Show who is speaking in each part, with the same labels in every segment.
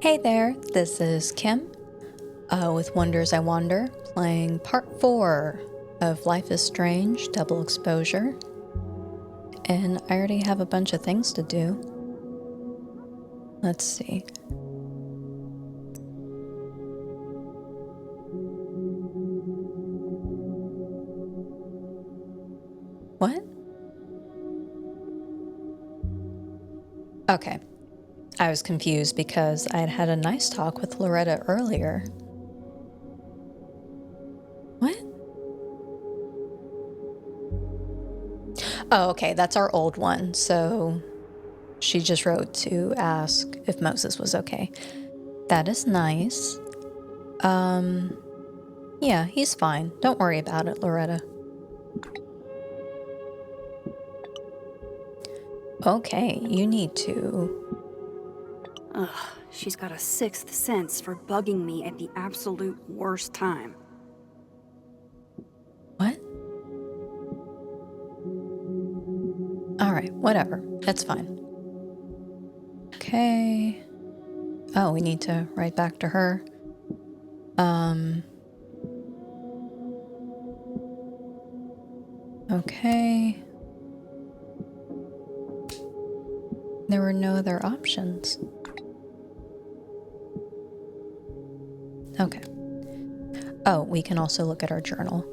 Speaker 1: Hey there, this is Kim with Wonders I Wander, playing part 4 of Life is Strange Double Exposure. And I already have a bunch of things to do. Let's see. What? Okay. I was confused because I had a nice talk with Loretta earlier. What? Oh, okay, that's our old one. So she just wrote to ask if Moses was okay. That is nice. Yeah, he's fine. Don't worry about it, Loretta. Okay, you need to...
Speaker 2: Ugh, she's got a sixth sense for bugging me at the absolute worst time.
Speaker 1: What? Alright, whatever. That's fine. Okay. Oh, we need to write back to her. Okay. There were no other options. Okay. Oh, we can also look at our journal.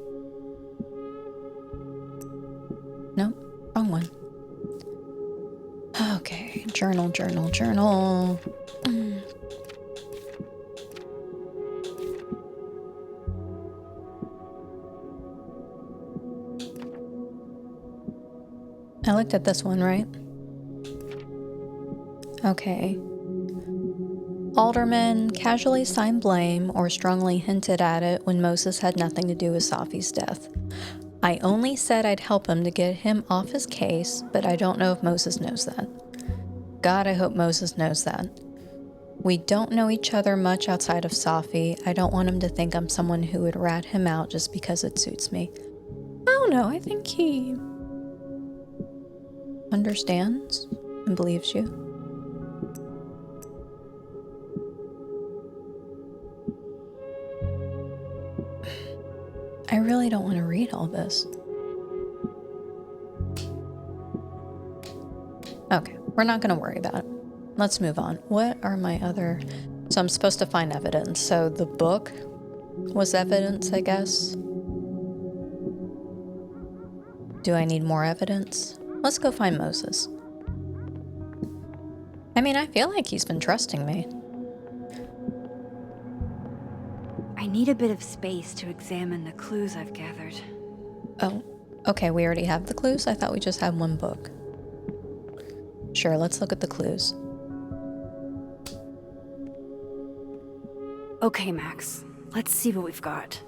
Speaker 1: Nope, wrong one. Okay, journal. I looked at this one, right? Okay. Alderman casually signed blame or strongly hinted at it when Moses had nothing to do with Safi's death. I only said I'd help him to get him off his case, but I don't know if Moses knows that. God, I hope Moses knows that. We don't know each other much outside of Safi. I don't want him to think I'm someone who would rat him out just because it suits me. I don't know, I think he understands and believes you. I really don't want to read all this. Okay, we're not going to worry about it. Let's move on. What are my other... So I'm supposed to find evidence. So the book was evidence, I guess. Do I need more evidence? Let's go find Moses. I mean, I feel like he's been trusting me.
Speaker 2: I need a bit of space to examine the clues I've gathered.
Speaker 1: Oh, okay, we already have the clues? I thought we just had one book. Sure, let's look at the clues.
Speaker 2: Okay, Max. Let's see what we've got.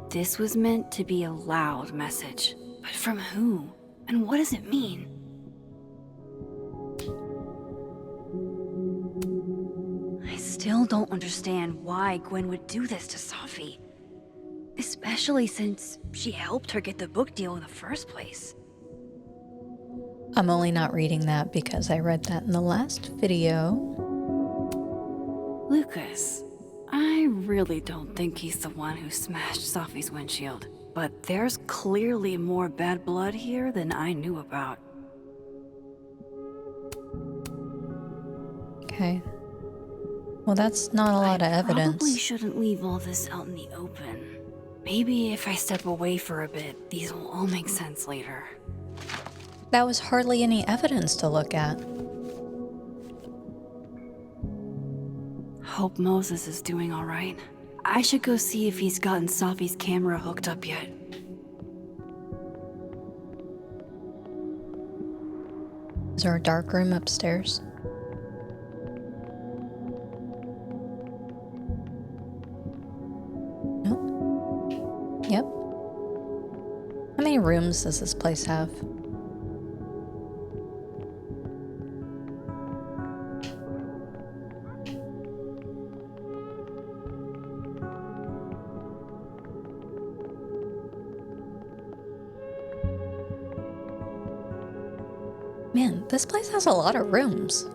Speaker 2: This was meant to be a loud message. But from who? And what does it mean? I still don't understand why Gwen would do this to Safi. Especially since she helped her get the book deal in the first place.
Speaker 1: I'm only not reading that because I read that in the last video.
Speaker 2: Lucas, I really don't think he's the one who smashed Safi's windshield. But there's clearly more bad blood here than I knew about.
Speaker 1: Okay. Well, that's not a lot of evidence.
Speaker 2: I probably shouldn't leave all this out in the open. Maybe if I step away for a bit, these will all make sense later.
Speaker 1: That was hardly any evidence to look at.
Speaker 2: Hope Moses is doing all right. I should go see if he's gotten Safi's camera hooked up yet.
Speaker 1: Is there a dark room upstairs? Nope. Yep. How many rooms does this place have? Man, this place has a lot of rooms.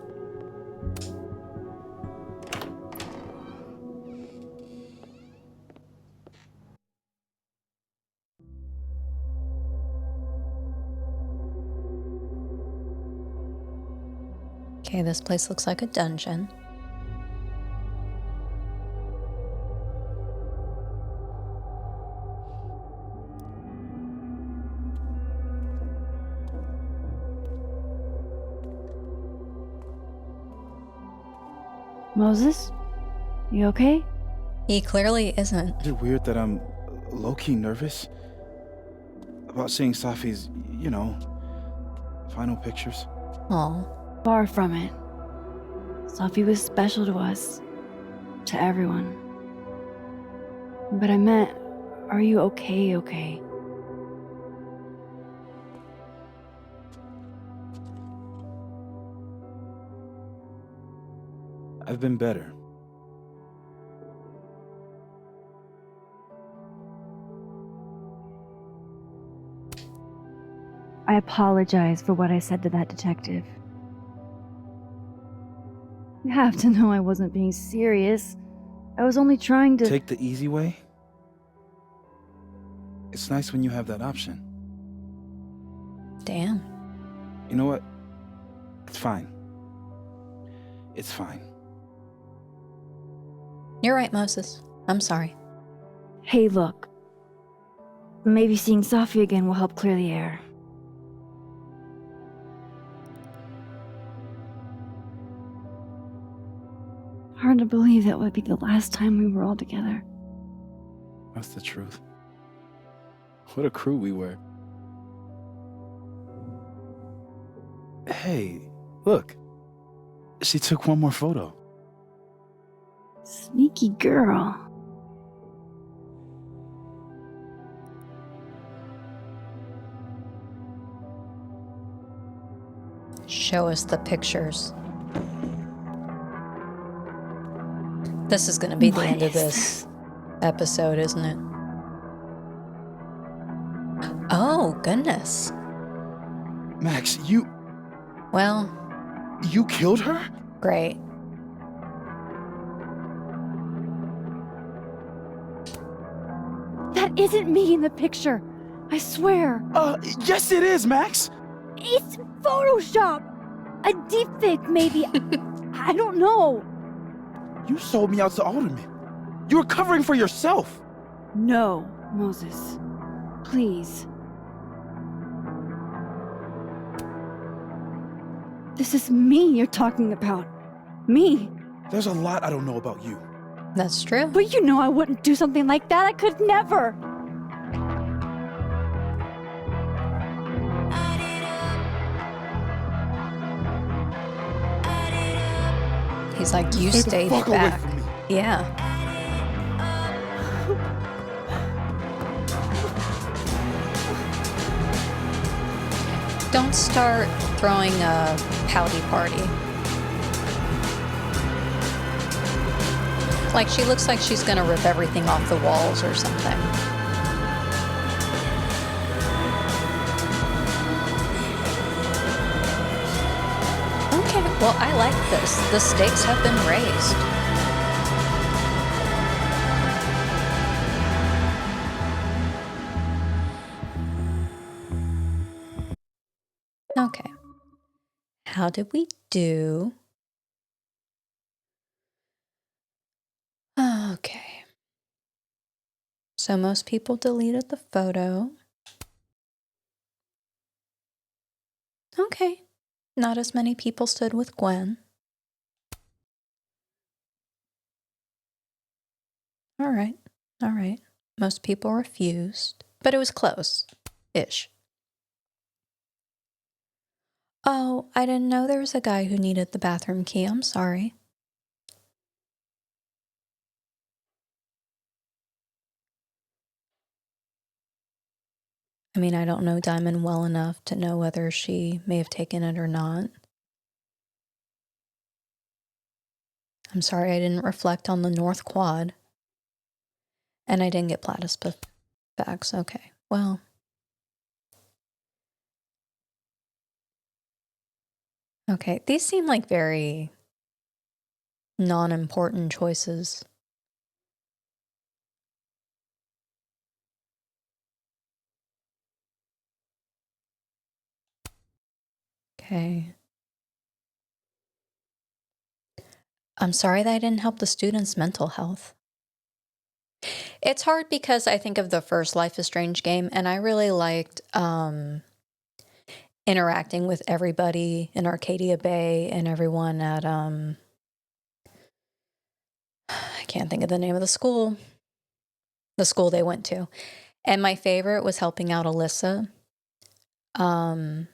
Speaker 1: Okay, this place looks like a dungeon.
Speaker 2: Moses? You okay?
Speaker 1: He clearly isn't.
Speaker 3: Is it weird that I'm low-key nervous about seeing Safi's, final pictures?
Speaker 1: Aw.
Speaker 2: Far from it. Safi was special to us. To everyone. But I meant, are you okay?
Speaker 3: I've been better.
Speaker 2: I apologize for what I said to that detective. You have to know I wasn't being serious. I was only trying to...
Speaker 3: Take the easy way? It's nice when you have that option.
Speaker 1: Damn.
Speaker 3: You know what? It's fine. It's fine.
Speaker 1: You're right, Moses. I'm sorry.
Speaker 2: Hey, look. Maybe seeing Safi again will help clear the air. Hard to believe that would be the last time we were all together.
Speaker 3: That's the truth. What a crew we were. Hey, look. She took one more photo.
Speaker 2: Sneaky girl.
Speaker 1: Show us the pictures. This is going to be the end of this episode, isn't it? Oh, goodness.
Speaker 3: Max,
Speaker 1: Well,
Speaker 3: you killed her?
Speaker 1: great.
Speaker 2: That isn't me in the picture. I swear.
Speaker 3: Yes it is, Max!
Speaker 2: It's Photoshop. A deepfake, maybe. I don't know.
Speaker 3: You sold me out to Alderman. You were covering for yourself.
Speaker 2: No, Moses. Please. This is me you're talking about. Me.
Speaker 3: There's a lot I don't know about you.
Speaker 1: That's true.
Speaker 2: But you know I wouldn't do something like that. I could never.
Speaker 1: He's like, you
Speaker 3: Stay the
Speaker 1: stayed
Speaker 3: fuck away
Speaker 1: back.
Speaker 3: from me.
Speaker 1: Yeah. Don't start throwing a pouty party. Like, she looks like she's gonna rip everything off the walls or something. Okay, well, I like this. The stakes have been raised. Okay. How did we do? Okay. So most people deleted the photo. Okay. Not as many people stood with Gwen. All right. All right. Most people refused, but it was close-ish. Oh, I didn't know there was a guy who needed the bathroom key. I'm sorry. I mean, I don't know Diamond well enough to know whether she may have taken it or not. I'm sorry I didn't reflect on the North Quad. And I didn't get platypus facts. Okay, well. Okay, these seem like very non-important choices. Okay. I'm sorry that I didn't help the students' mental health. It's hard because I think of the first Life is Strange game, and I really liked interacting with everybody in Arcadia Bay and everyone at I can't think of the name of the school they went to. And my favorite was helping out Alyssa. And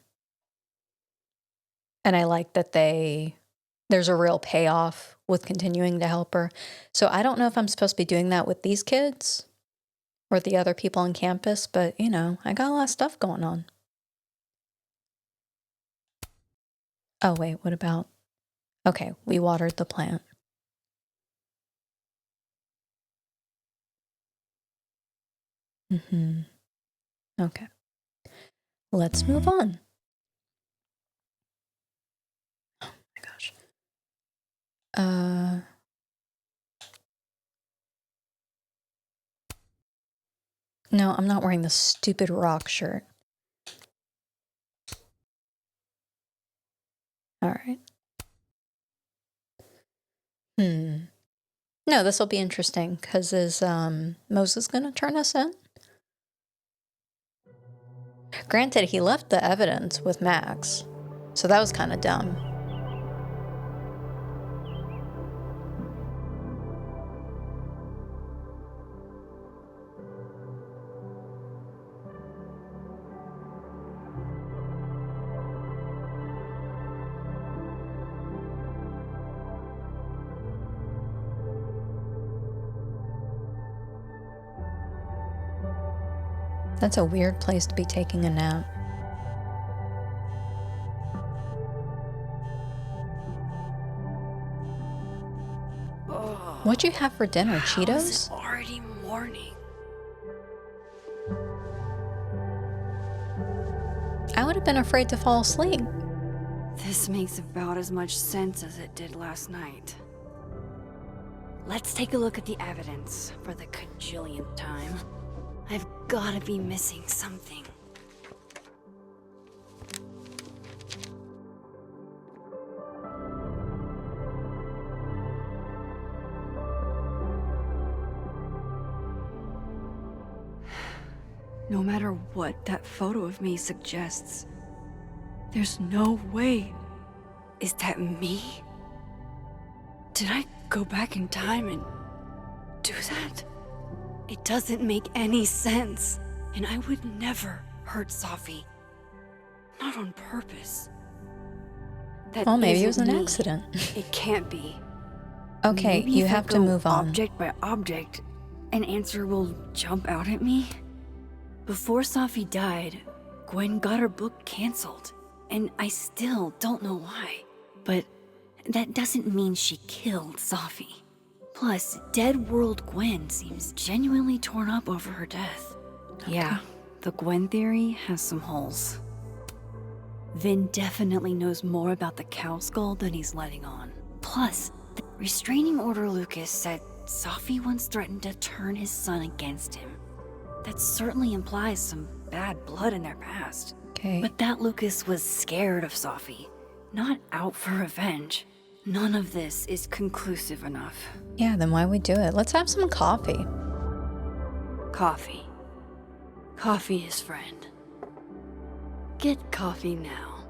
Speaker 1: I like that there's a real payoff with continuing to help her. So I don't know if I'm supposed to be doing that with these kids or the other people on campus, but I got a lot of stuff going on. Oh, wait, what about? Okay, we watered the plant. Okay. Let's move on. Oh my gosh. No, I'm not wearing the stupid rock shirt. All right. No, this will be interesting because is Moses going to turn us in? Granted, he left the evidence with Max, so that was kind of dumb. That's a weird place to be taking a nap. What'd you have for dinner, Cheetos?
Speaker 2: How is it already morning?
Speaker 1: I would have been afraid to fall asleep.
Speaker 2: This makes about as much sense as it did last night. Let's take a look at the evidence for the cajillionth time. I've gotta be missing something. No matter what that photo of me suggests, there's no way. Is that me? Did I go back in time and do that? It doesn't make any sense. And I would never hurt Safi. Not on purpose. That
Speaker 1: Well, maybe it was
Speaker 2: isn't
Speaker 1: an
Speaker 2: me.
Speaker 1: accident.
Speaker 2: It can't be.
Speaker 1: Okay,
Speaker 2: Maybe
Speaker 1: you
Speaker 2: if I
Speaker 1: have to
Speaker 2: go
Speaker 1: move on.
Speaker 2: Object by object, an answer will jump out at me. Before Safi died, Gwen got her book canceled. And I still don't know why. But that doesn't mean she killed Safi. Plus, Dead World Gwen seems genuinely torn up over her death. Yeah, the Gwen theory has some holes. Vin definitely knows more about the cow skull than he's letting on. Plus, the restraining order Lucas said Safi once threatened to turn his son against him. That certainly implies some bad blood in their past.
Speaker 1: Okay.
Speaker 2: But that Lucas was scared of Safi, not out for revenge. None of this is conclusive enough.
Speaker 1: Yeah, then why we do it? Let's have some coffee.
Speaker 2: Coffee. Coffee is friend. Get coffee now.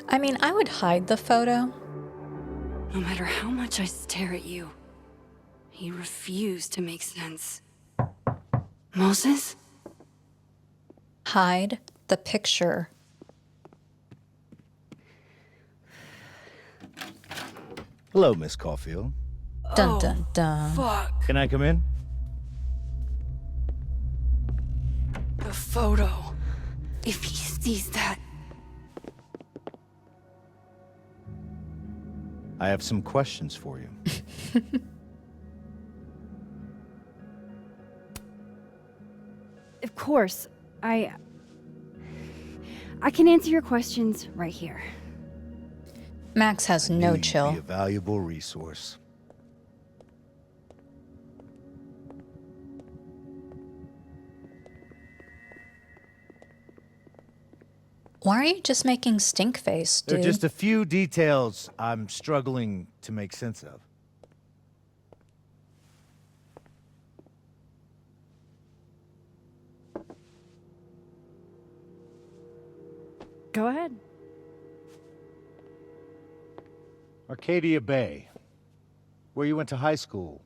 Speaker 1: I mean, I would hide the photo.
Speaker 2: No matter how much I stare at you, you refuse to make sense. Moses?
Speaker 1: Hide the picture.
Speaker 4: Hello, Miss Caulfield.
Speaker 1: Dun dun dun.
Speaker 2: Fuck.
Speaker 4: Can I come in?
Speaker 2: The photo. If he sees that.
Speaker 4: I have some questions for you.
Speaker 2: course. I can answer your questions right here.
Speaker 1: Max has
Speaker 4: Knew
Speaker 1: no
Speaker 4: you'd
Speaker 1: chill.
Speaker 4: Be a valuable resource.
Speaker 1: Why are you just making stink face,
Speaker 4: There
Speaker 1: dude?
Speaker 4: are just a few details I'm struggling to make sense of.
Speaker 2: Go ahead.
Speaker 4: Arcadia Bay, where you went to high school,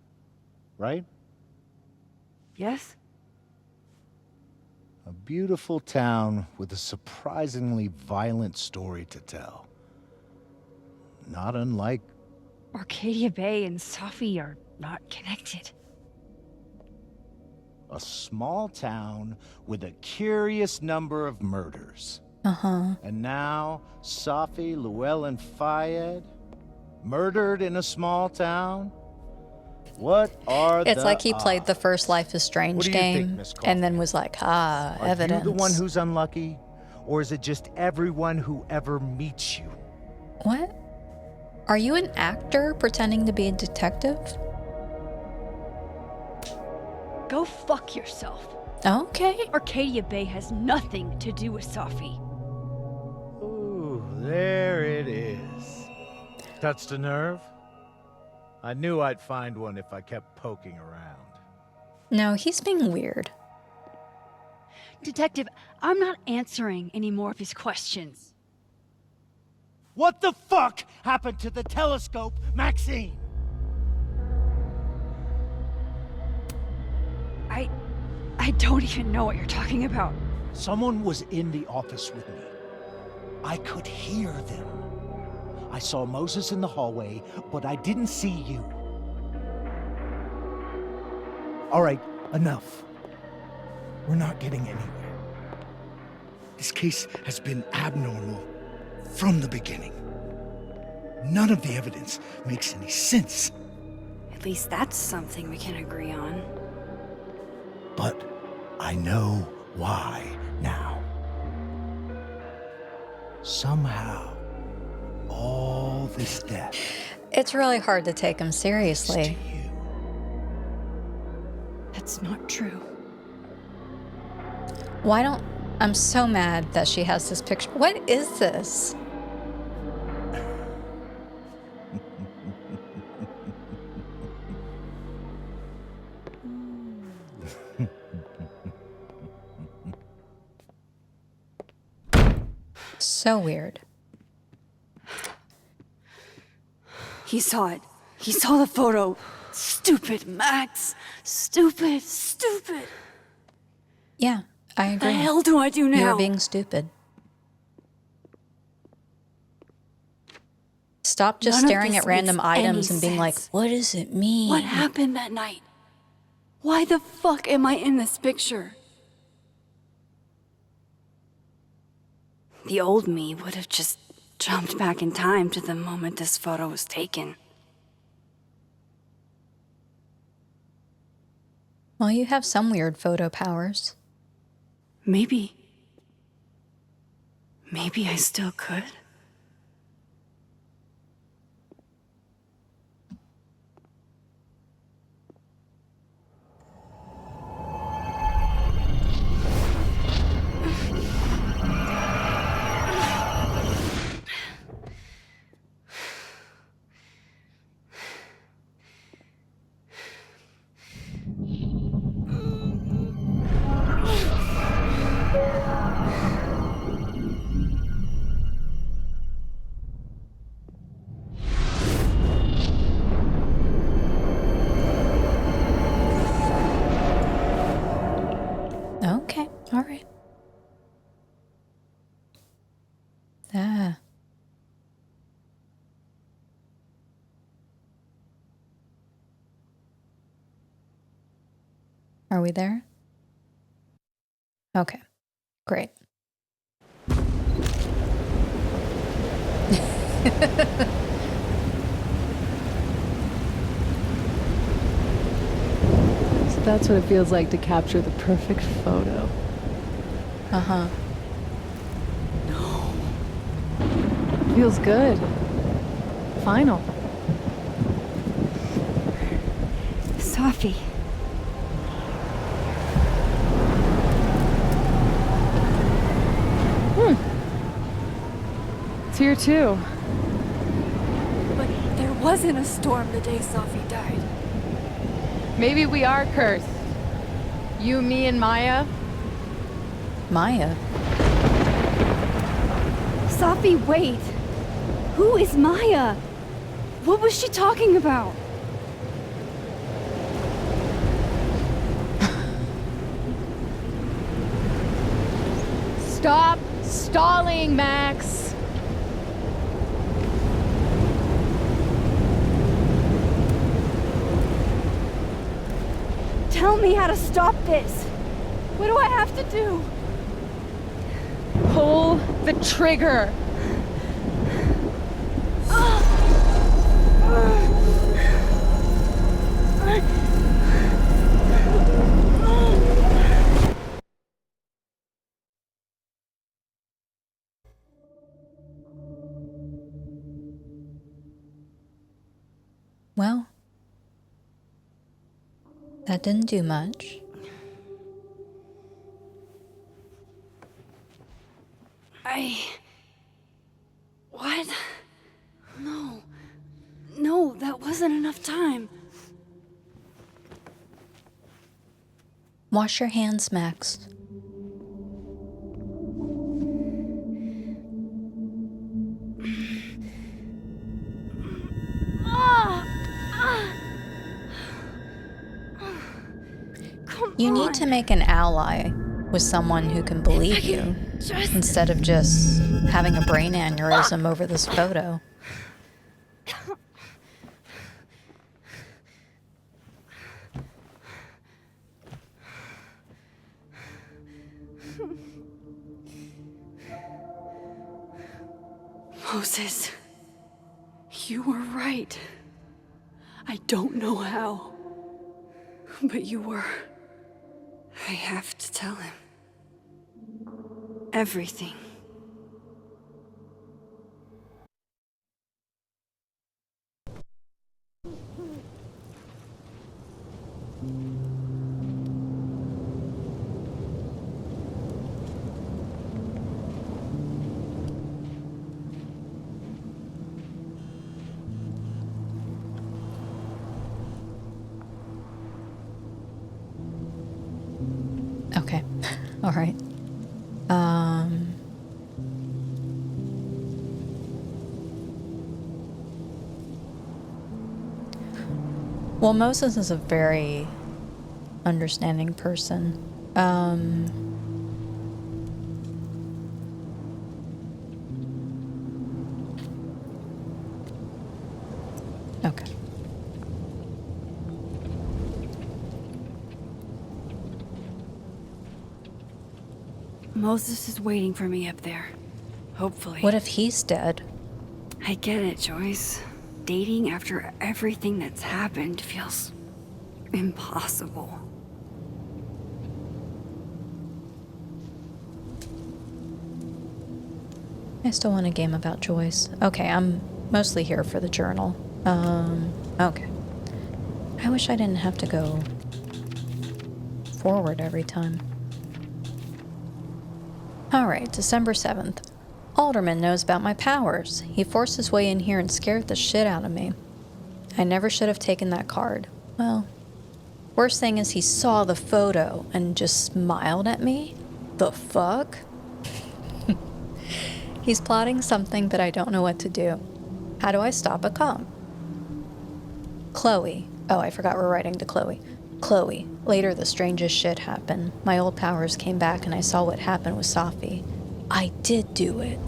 Speaker 4: right?
Speaker 2: Yes?
Speaker 4: A beautiful town with a surprisingly violent story to tell. Not unlike...
Speaker 2: Arcadia Bay and Safi are not connected.
Speaker 4: a small town with a curious number of murders.
Speaker 1: Uh-huh.
Speaker 4: And now, Safi, Llewellyn Fayed, murdered in a small town? What are
Speaker 1: It's
Speaker 4: the
Speaker 1: like he played the
Speaker 4: odds?
Speaker 1: first Life is
Speaker 4: What
Speaker 1: Strange
Speaker 4: do you think,
Speaker 1: game
Speaker 4: Miss
Speaker 1: and then
Speaker 4: Caulfield?
Speaker 1: was like,
Speaker 4: Are
Speaker 1: evidence.
Speaker 4: you the one who's unlucky? Or is it just everyone who ever meets you?
Speaker 1: What? Are you an actor pretending to be a detective?
Speaker 2: Go fuck yourself.
Speaker 1: Okay.
Speaker 2: Arcadia Bay has nothing to do with Safi.
Speaker 4: Ooh, there it is. Touched a nerve? I knew I'd find one if I kept poking around.
Speaker 1: No, he's being weird.
Speaker 2: Detective, I'm not answering any more of his questions.
Speaker 4: What the fuck happened to the telescope, Maxine?
Speaker 2: I don't even know what you're talking about.
Speaker 5: Someone was in the office with me. I could hear them. I saw Moses in the hallway, but I didn't see you. All right, enough. We're not getting anywhere. This case has been abnormal from the beginning. None of the evidence makes any sense.
Speaker 2: At least that's something we can agree on.
Speaker 5: But I know why now. Somehow, all this death
Speaker 1: It's really hard to take him
Speaker 5: is to
Speaker 1: seriously.
Speaker 5: you.
Speaker 2: That's not true.
Speaker 1: Why don't... I'm so mad that she has this picture. What is this? So weird.
Speaker 2: He saw it. He saw the photo. Stupid, Max. Stupid, stupid.
Speaker 1: Yeah, I
Speaker 2: The
Speaker 1: agree.
Speaker 2: hell do I do now?
Speaker 1: You're being stupid. Stop just
Speaker 2: None of
Speaker 1: staring
Speaker 2: this
Speaker 1: at random
Speaker 2: makes any
Speaker 1: items and being like,
Speaker 2: sense.
Speaker 1: what does it mean?
Speaker 2: What happened that night? Why the fuck am I in this picture? The old me would have just jumped back in time to the moment this photo was taken.
Speaker 1: Well, you have some weird photo powers.
Speaker 2: Maybe I still could.
Speaker 1: Okay, all right. Ah. Are we there? Okay, great.
Speaker 6: So that's what it feels like to capture the perfect photo.
Speaker 1: Uh-huh.
Speaker 2: No.
Speaker 6: Feels good. Final.
Speaker 2: Safi.
Speaker 6: It's here too.
Speaker 2: But there wasn't a storm the day Safi died.
Speaker 6: Maybe we are cursed. You, me, and Maya.
Speaker 1: Maya?
Speaker 2: Safi, wait. Who is Maya? What was she talking about?
Speaker 6: Stop stalling, Max.
Speaker 2: Tell me how to stop this. What do I have to do?
Speaker 6: Pull the trigger.
Speaker 1: Well, that didn't do much.
Speaker 2: What? No. No, that wasn't enough time.
Speaker 1: Wash your hands, Max.
Speaker 2: Come
Speaker 1: You
Speaker 2: on.
Speaker 1: need to make an ally with someone who can believe you, instead of just having a brain aneurysm over this photo.
Speaker 2: Moses, you were right. I don't know how, but you were. I have to tell him. Everything.
Speaker 1: Okay. All right. Well, Moses is a very understanding person. Okay.
Speaker 2: Moses is waiting for me up there. Hopefully.
Speaker 1: What if he's dead?
Speaker 2: I get it, Joyce. Dating after everything that's happened feels impossible.
Speaker 1: I still want a game about Joyce. Okay, I'm mostly here for the journal. Okay. I wish I didn't have to go forward every time. Alright, December 7th. Alderman knows about my powers. He forced his way in here and scared the shit out of me. I never should have taken that card. Well, worst thing is he saw the photo and just smiled at me? The fuck? He's plotting something, but I don't know what to do. How do I stop a cop? Chloe. Oh, I forgot we're writing to Chloe. Chloe. Later, the strangest shit happened. My old powers came back and I saw what happened with Safi. I did do it.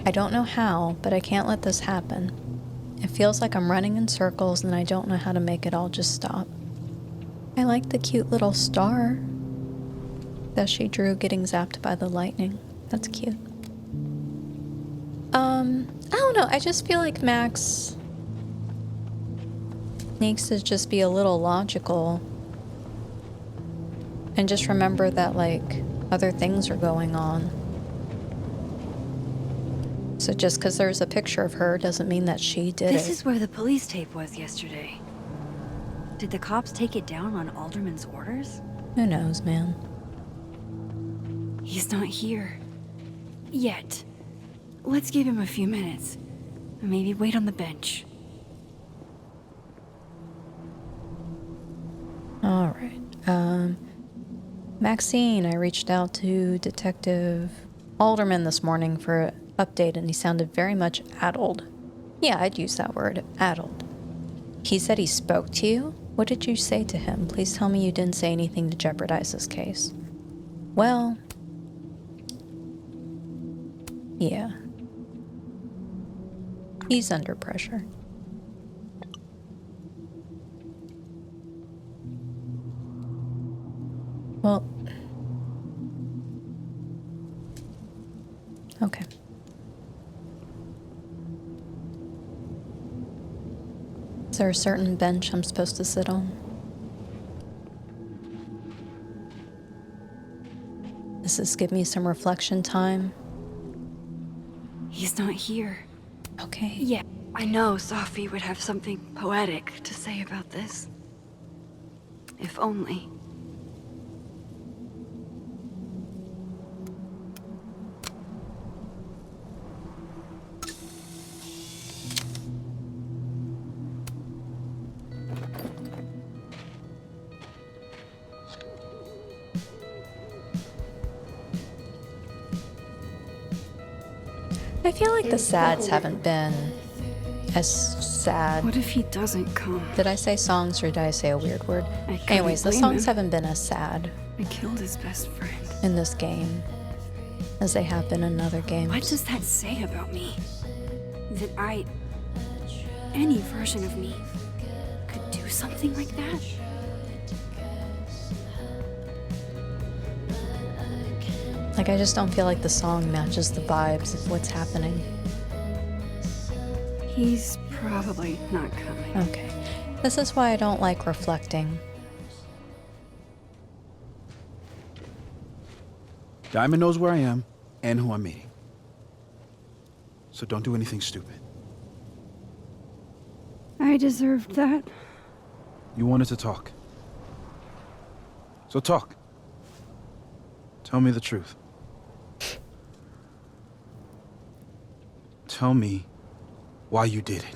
Speaker 1: I don't know how, but I can't let this happen. It feels like I'm running in circles and I don't know how to make it all just stop. I like the cute little star that she drew getting zapped by the lightning. That's cute. I don't know. I just feel like Max needs to just be a little logical and just remember that, like, other things are going on. So just because there's a picture of her doesn't mean that she did
Speaker 2: This
Speaker 1: it.
Speaker 2: is where the police tape was yesterday. Did the cops take it down on Alderman's orders?
Speaker 1: Who knows, man?
Speaker 2: He's not here. Yet. Let's give him a few minutes. Maybe wait on the bench.
Speaker 1: All right. Maxine, I reached out to Detective Alderman this morning for an update, and he sounded very much addled. Yeah, I'd use that word, addled. He said he spoke to you? What did you say to him? Please tell me you didn't say anything to jeopardize this case. Well, yeah. He's under pressure. Well, okay. Is there a certain bench I'm supposed to sit on? Does this give me some reflection time?
Speaker 2: He's not here.
Speaker 1: Okay.
Speaker 2: Yeah, I know Safi would have something poetic to say about this. If only.
Speaker 1: I feel like the sads haven't been as sad.
Speaker 2: What if he doesn't come?
Speaker 1: Did I say songs or did I say a weird word?
Speaker 2: I couldn't
Speaker 1: Anyways, the
Speaker 2: blame
Speaker 1: songs
Speaker 2: him.
Speaker 1: haven't been as sad
Speaker 2: I killed his best friend.
Speaker 1: in this game as they have been in other games.
Speaker 2: What does that say about me? That any version of me, could do something like that?
Speaker 1: Like, I just don't feel like the song matches the vibes of what's happening.
Speaker 2: He's probably not coming.
Speaker 1: Okay. This is why I don't like reflecting.
Speaker 3: Diamond knows where I am and who I'm meeting. So don't do anything stupid.
Speaker 2: I deserved that.
Speaker 3: You wanted to talk. So talk. Tell me the truth. Tell me why you did it.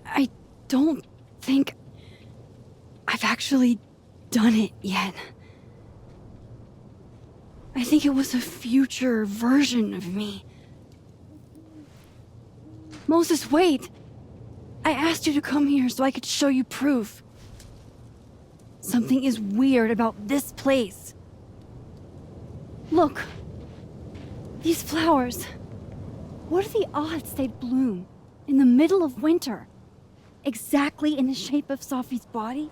Speaker 2: I don't think I've actually done it yet. I think it was a future version of me. Moses, wait! I asked you to come here so I could show you proof. Something is weird about this place. Look. These flowers. What are the odds they'd bloom in the middle of winter? Exactly in the shape of Safi's body?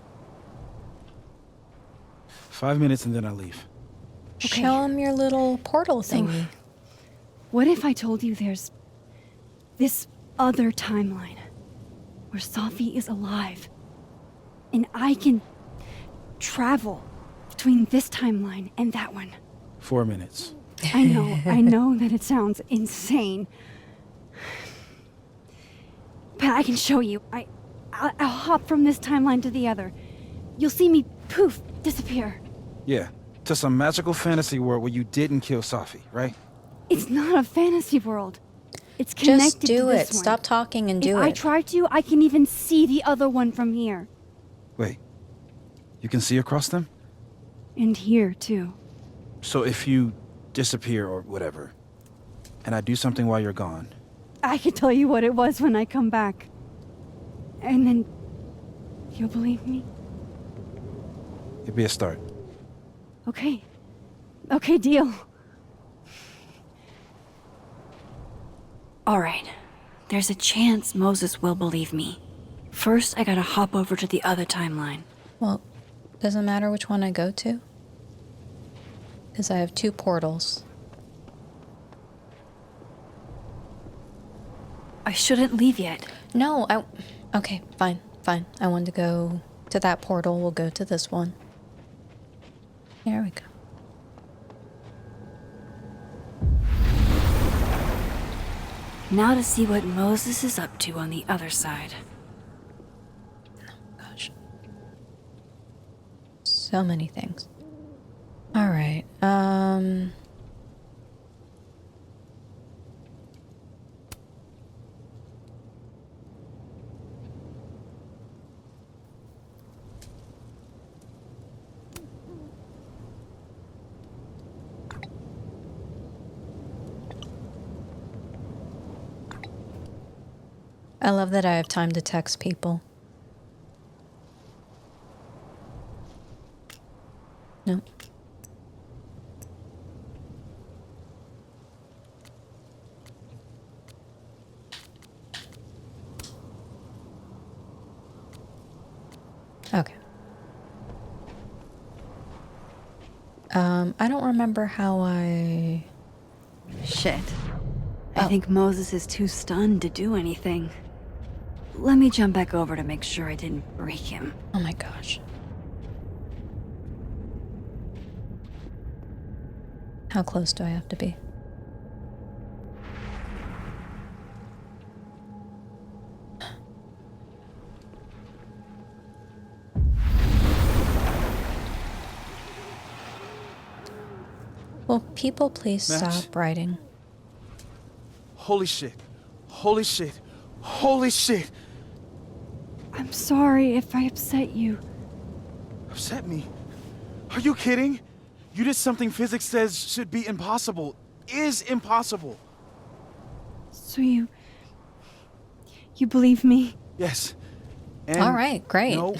Speaker 3: 5 minutes and then I leave.
Speaker 2: Okay.
Speaker 1: Show him your little portal thingy.
Speaker 2: What if I told you there's this other timeline where Safi is alive and I can travel between this timeline and that one?
Speaker 3: 4 minutes.
Speaker 2: I know that it sounds insane. But I can show you. I'll hop from this timeline to the other. You'll see me, poof, disappear.
Speaker 3: Yeah, to some magical fantasy world where you didn't kill Safi, right?
Speaker 2: It's not a fantasy world. It's connected
Speaker 1: Just
Speaker 2: to
Speaker 1: do
Speaker 2: this
Speaker 1: it.
Speaker 2: one.
Speaker 1: Stop talking and do
Speaker 2: If I
Speaker 1: it.
Speaker 2: try to, I can even see the other one from here.
Speaker 3: Wait, you can see across them?
Speaker 2: And here, too.
Speaker 3: So if you disappear or whatever, and I do something while you're gone,
Speaker 2: I can tell you what it was when I come back. And then you'll believe me?
Speaker 3: it'd be a start.
Speaker 2: Okay. Okay, deal. All right. There's a chance Moses will believe me. First, I gotta hop over to the other timeline.
Speaker 1: Well, doesn't matter which one I go to. Because I have 2 portals.
Speaker 2: I shouldn't leave yet.
Speaker 1: No, okay, fine. Fine. I wanted to go to that portal. We'll go to this one. There we go.
Speaker 2: Now to see what Moses is up to on the other side.
Speaker 1: Gosh. So many things. All right. I love that I have time to text people. No. Okay. I don't remember how I...
Speaker 2: Shit. I think Moses is too stunned to do anything. Let me jump back over to make sure I didn't break him.
Speaker 1: Oh my gosh. How close do I have to be? Will people please
Speaker 3: Max?
Speaker 1: stop writing?
Speaker 3: Holy shit. Holy shit. Holy shit.
Speaker 2: I'm sorry if I upset you.
Speaker 3: Upset me? Are you kidding? You did something physics says should be impossible. Is impossible.
Speaker 2: So you believe me?
Speaker 3: Yes. And
Speaker 1: All right, great.
Speaker 3: No.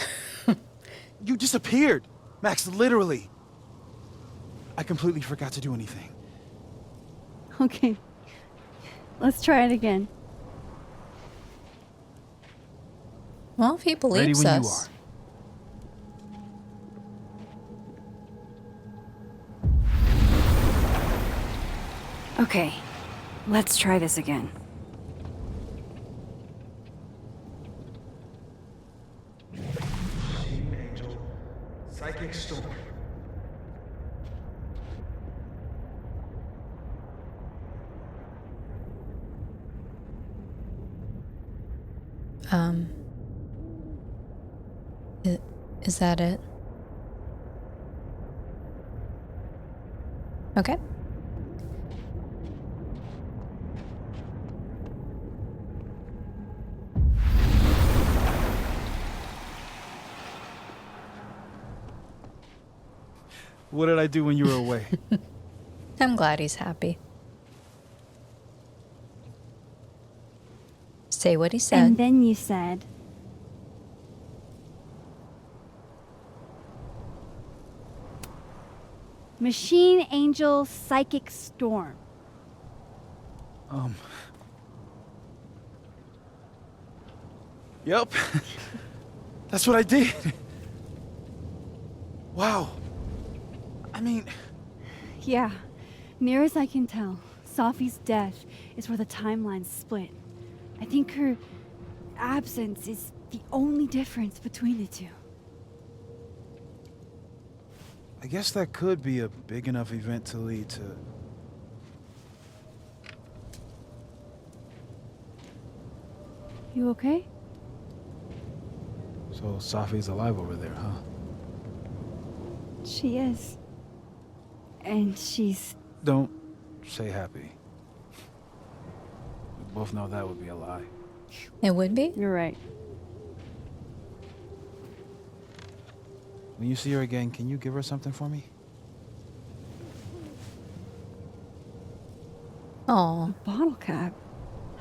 Speaker 3: You disappeared. Max, literally. I completely forgot to do anything.
Speaker 2: Okay. Let's try it again.
Speaker 1: Well, if he
Speaker 3: Ready
Speaker 1: believes
Speaker 3: when you
Speaker 1: us.
Speaker 2: Okay. Let's try this again.
Speaker 7: Angel, psychic storm.
Speaker 1: Is that it? Okay.
Speaker 3: What did I do when you were away?
Speaker 1: I'm glad he's happy. Say what he said.
Speaker 2: And then you said, Machine Angel Psychic Storm.
Speaker 3: Yep. That's what I did. Wow. I mean,
Speaker 2: Yeah, near as I can tell, Safi's death is where the timelines split. I think her absence is the only difference between the two.
Speaker 3: I guess that could be a big enough event to lead to...
Speaker 2: You okay?
Speaker 3: So Safi's alive over there, huh?
Speaker 2: She is. And she's...
Speaker 3: Don't say happy. We both know that would be a lie.
Speaker 1: It would be?
Speaker 2: You're right.
Speaker 3: When you see her again, can you give her something for me?
Speaker 1: Oh,
Speaker 2: Bottle cap?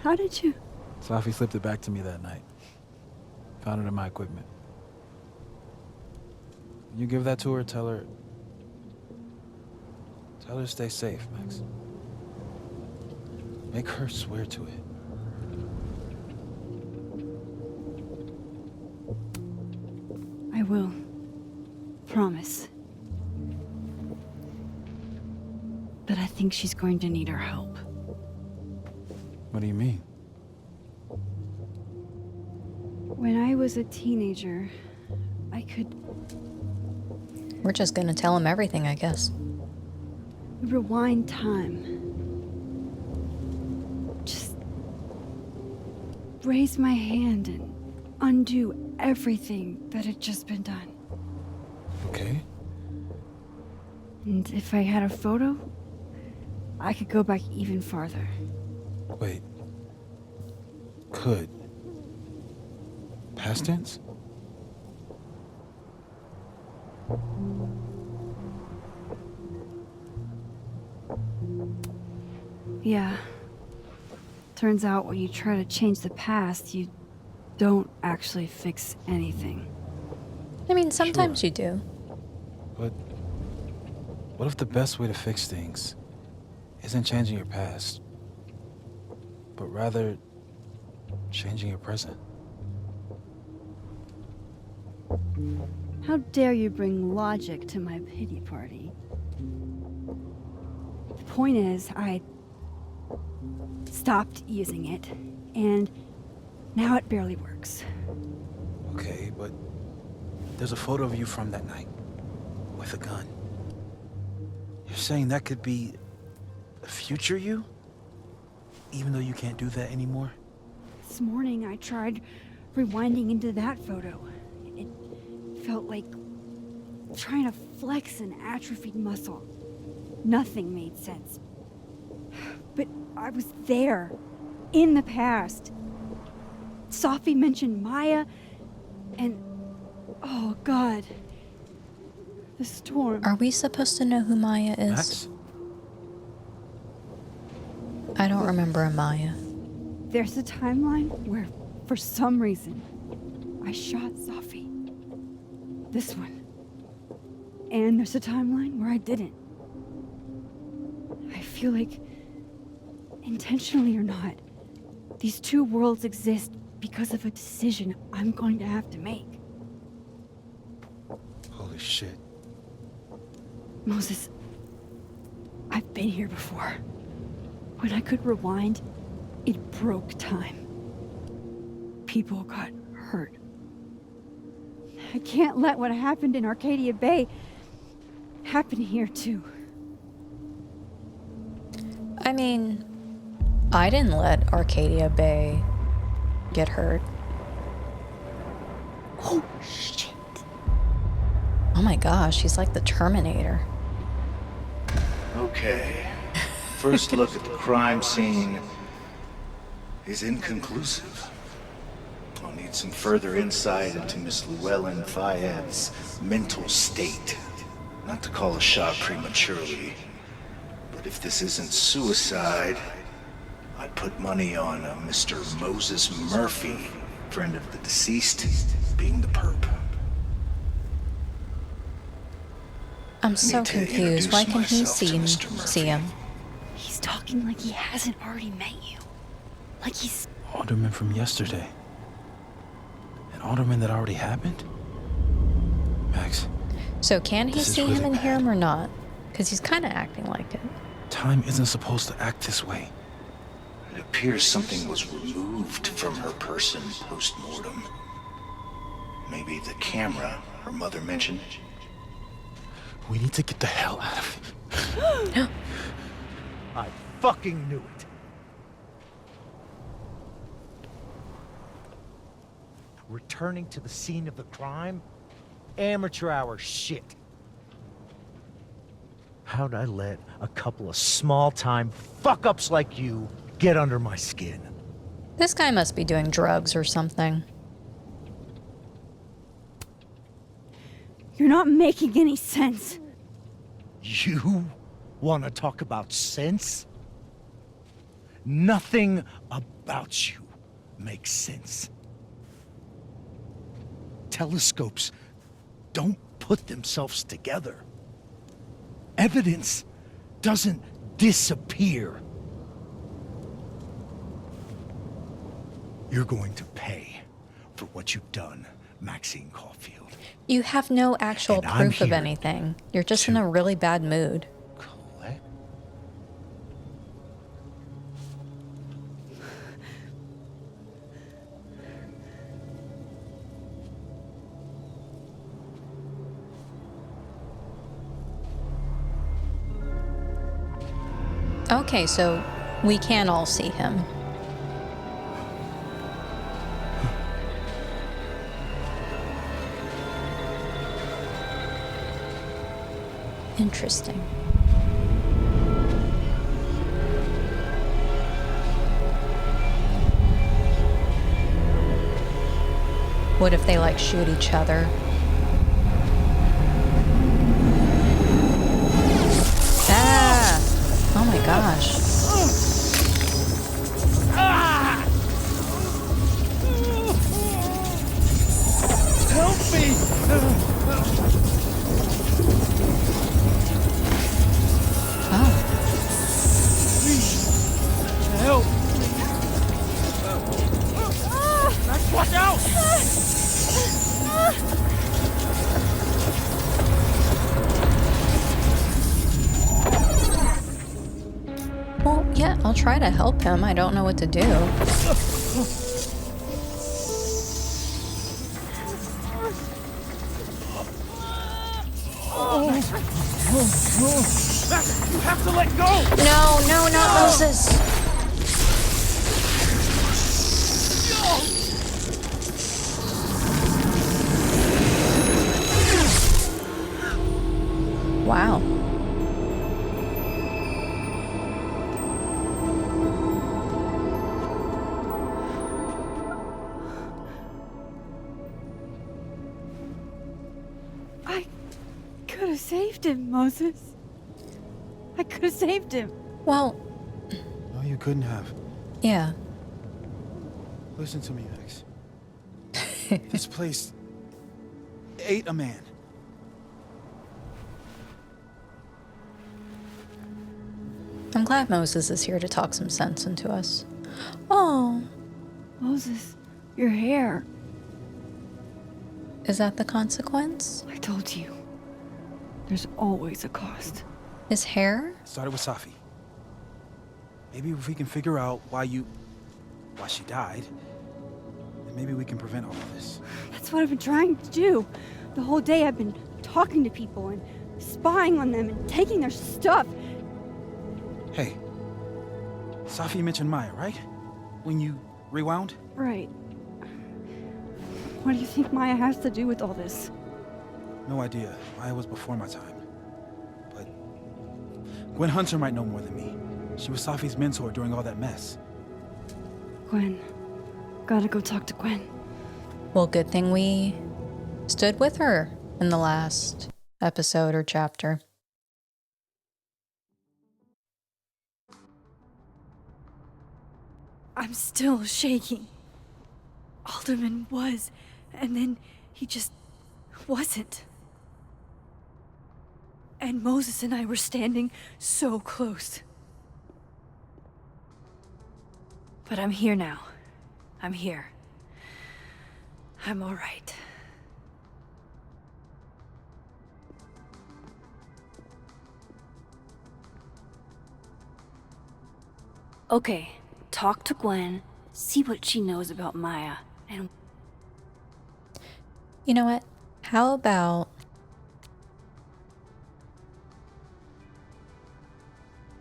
Speaker 2: How did you...
Speaker 3: Safi slipped it back to me that night. Found it in my equipment. When you give that to her, tell her to stay safe, Max. Make her swear to it.
Speaker 2: I will. Promise. But I think she's going to need our help.
Speaker 3: What do you mean?
Speaker 2: When I was a teenager, I could
Speaker 1: We're just gonna tell him everything, I guess.
Speaker 2: rewind time. Just raise my hand and undo everything that had just been done.
Speaker 3: Okay.
Speaker 2: And if I had a photo, I could go back even farther.
Speaker 3: Wait. Could. Past tense?
Speaker 2: Yeah. Turns out when you try to change the past, you don't actually fix anything.
Speaker 1: I mean, sometimes you do.
Speaker 3: But what if the best way to fix things isn't changing your past, but rather changing your present?
Speaker 2: How dare you bring logic to my pity party? The point is, I stopped using it, and now it barely works.
Speaker 3: Okay, but there's a photo of you from that night with a gun. You're saying that could be a future you? Even though you can't do that anymore?
Speaker 2: This morning I tried rewinding into that photo. It felt like trying to flex an atrophied muscle. Nothing made sense. But I was there, in the past. Safi mentioned Maya, and oh God, the storm.
Speaker 1: Are we supposed to know who Maya is?
Speaker 3: Max?
Speaker 1: I don't remember a Maya.
Speaker 2: There's a timeline where, for some reason, I shot Safi. This one. And there's a timeline where I didn't. I feel like, intentionally or not, these two worlds exist because of a decision I'm going to have to make.
Speaker 3: Holy shit.
Speaker 2: Moses, I've been here before. When I could rewind, it broke time. People got hurt. I can't let what happened in Arcadia Bay happen here too.
Speaker 1: I mean, I didn't let Arcadia Bay get hurt.
Speaker 2: Oh, shit.
Speaker 1: Oh my gosh, he's like the Terminator.
Speaker 8: Okay. First look at the crime scene is inconclusive. I'll need some further insight into Miss Llewellyn Fayette's mental state. Not to call a shot prematurely, but if this isn't suicide, I'd put money on a Mr. Moses Murphy, friend of the deceased, being the perp.
Speaker 1: I'm so
Speaker 8: Need to
Speaker 1: confused. Why can he
Speaker 8: introduce myself to Mr.
Speaker 1: see him?
Speaker 2: He's talking like he hasn't already met you. Like he's...
Speaker 3: Alderman from yesterday. An alderman that already happened? Max,
Speaker 1: So can he
Speaker 3: This is
Speaker 1: see him
Speaker 3: really
Speaker 1: and hear
Speaker 3: bad.
Speaker 1: him or not? Because he's kind of acting like it.
Speaker 3: time isn't supposed to act this way.
Speaker 8: It appears something was removed from her person post-mortem. Maybe the camera her mother mentioned.
Speaker 3: We need to get the hell out of here.
Speaker 4: I fucking knew it. Returning to the scene of the crime? Amateur hour shit. How'd I let a couple of small-time fuck-ups like you get under my skin?
Speaker 1: This guy must be doing drugs or something.
Speaker 2: You're not making any sense.
Speaker 4: You want to talk about sense? Nothing about you makes sense. Telescopes don't put themselves together. Evidence doesn't disappear. You're going to pay for what you've done, Maxine Caulfield.
Speaker 1: You have no actual
Speaker 4: And I'm
Speaker 1: proof of
Speaker 4: here
Speaker 1: anything. You're just in
Speaker 4: to-
Speaker 1: a really bad mood.
Speaker 4: Colette?
Speaker 1: Okay, so we can all see him. Interesting. What if they like shoot each other? Ah! Oh my gosh.
Speaker 5: Help me!
Speaker 1: Oh.
Speaker 5: Help! Max, watch out!
Speaker 1: Well, yeah, I'll try to help him. I don't know what to do.
Speaker 5: Max, you have to let go!
Speaker 1: No, no, not Moses. Wow.
Speaker 2: I could have saved him, Moses. I could have saved him.
Speaker 1: Well,
Speaker 3: No, you couldn't have.
Speaker 1: yeah.
Speaker 3: Listen to me, Max. This place ate a man.
Speaker 1: I'm glad Moses is here to talk some sense into us. Oh,
Speaker 2: Moses, your hair.
Speaker 1: is that the consequence?
Speaker 2: I told you. There's always a cost.
Speaker 1: His hair?
Speaker 3: Started with Safi. Maybe if we can figure out why she died, then maybe we can prevent all of this.
Speaker 2: That's what I've been trying to do. The whole day I've been talking to people and spying on them and taking their stuff.
Speaker 3: Hey, Safi mentioned Maya, right? When you rewound?
Speaker 2: Right. What do you think Maya has to do with all this?
Speaker 3: No idea. Maya was before my time. But Gwen Hunter might know more than me. She was Safi's mentor during all that mess.
Speaker 2: Gwen. Gotta go talk to Gwen.
Speaker 1: Well, good thing we stood with her in the last episode or chapter.
Speaker 2: I'm still shaking. Alderman was, and then he just wasn't. And Moses and I were standing so close. But I'm here now. I'm here. I'm all right. Okay, talk to Gwen, see what she knows about Maya, and
Speaker 1: You know what? How about...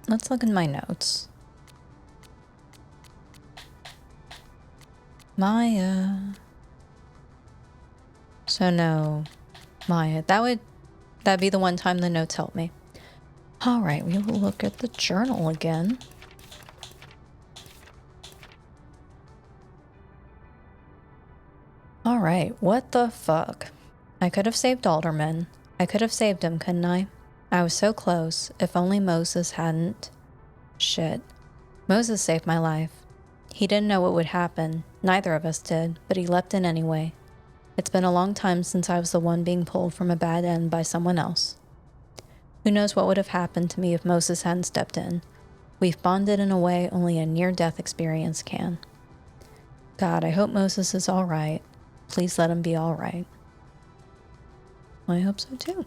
Speaker 1: Let's look in my notes. Maya. So no, Maya. That'd be the one time the notes help me. All right, we will look at the journal again. All right, what the fuck? I could have saved Alderman. I could have saved him, couldn't I? I was so close. If only Moses hadn't. Shit. Moses saved my life. He didn't know what would happen. Neither of us did, but he leapt in anyway. It's been a long time since I was the one being pulled from a bad end by someone else. Who knows what would have happened to me if Moses hadn't stepped in. We've bonded in a way only a near-death experience can. God, I hope Moses is all right. Please let him be all right. I hope so too.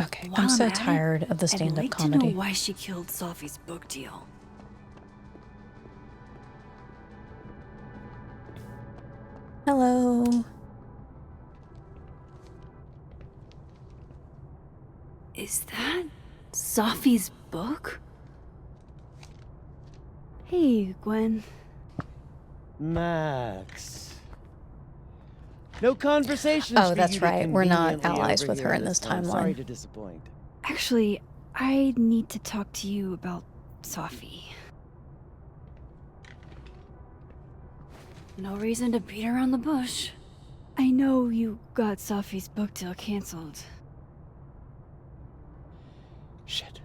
Speaker 1: Okay, I'm so tired of the stand-up comedy.
Speaker 2: I'd like to know why she killed Safi's book deal.
Speaker 1: Hello.
Speaker 2: Is that Safi's book? Hey, Gwen.
Speaker 9: Max. No conversations
Speaker 1: Oh,
Speaker 9: for
Speaker 1: that's
Speaker 9: you to
Speaker 1: right. We're not
Speaker 9: conveniently
Speaker 1: allies with her
Speaker 9: overhear
Speaker 1: in this
Speaker 9: one. Sorry
Speaker 1: timeline.
Speaker 9: to disappoint.
Speaker 2: Actually, I need to talk to you about Safi. No reason to beat around the bush. I know you got Safi's book deal canceled.
Speaker 9: Shit.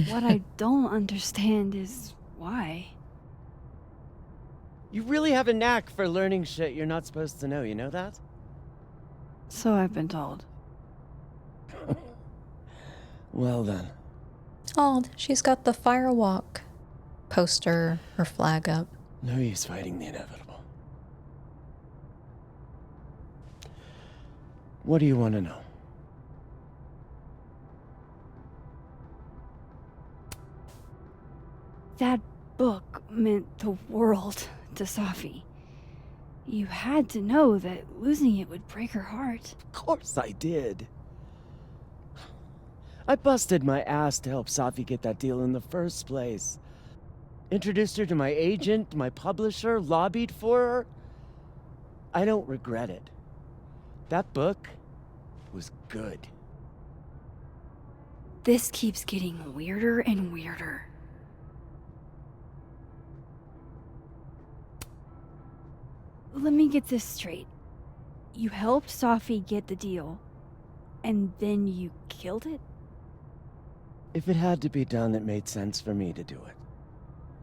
Speaker 2: What I don't understand is why.
Speaker 9: You really have a knack for learning shit you're not supposed to know, you know that?
Speaker 2: So I've been told.
Speaker 9: Well then.
Speaker 1: Oh, she's got the firewalk poster or flag up.
Speaker 9: No use fighting the inevitable. What do you want to know?
Speaker 2: That book meant the world to Safi. You had to know that losing it would break her heart.
Speaker 9: Of course I did. I busted my ass to help Safi get that deal in the first place. Introduced her to my agent, my publisher, lobbied for her. I don't regret it. That book was good.
Speaker 2: This keeps getting weirder and weirder. Let me get this straight. You helped Safi get the deal, and then you killed it?
Speaker 9: If it had to be done, it made sense for me to do it.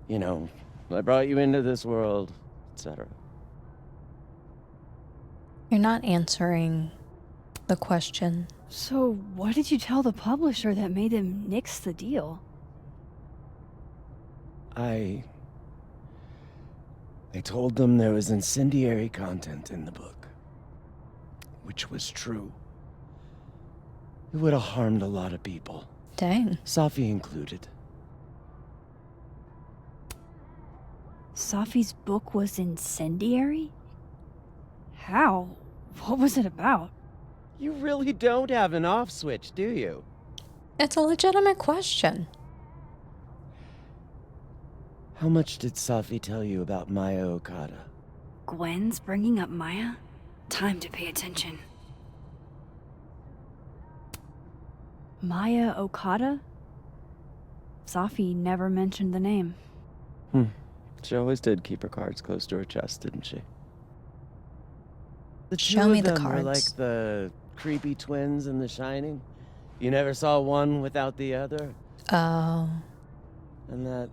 Speaker 9: You know, I brought you into this world, etc.
Speaker 1: You're not answering the question.
Speaker 2: So what did you tell the publisher that made them nix the deal?
Speaker 9: I told them there was incendiary content in the book. Which was true. It would have harmed a lot of people.
Speaker 1: Dang.
Speaker 9: Safi included.
Speaker 2: Safi's book was incendiary? How? What was it about?
Speaker 9: You really don't have an off switch, do you?
Speaker 1: It's a legitimate question.
Speaker 9: How much did Safi tell you about Maya Okada?
Speaker 2: Gwen's bringing up Maya? Time to pay attention. Maya Okada? Safi never mentioned the name.
Speaker 9: She always did keep her cards close to her chest, didn't she? The
Speaker 1: Show
Speaker 9: two
Speaker 1: me
Speaker 9: of
Speaker 1: the
Speaker 9: them were
Speaker 1: cards.
Speaker 9: like the creepy twins in The Shining. You never saw one without the other.
Speaker 1: Oh.
Speaker 9: And that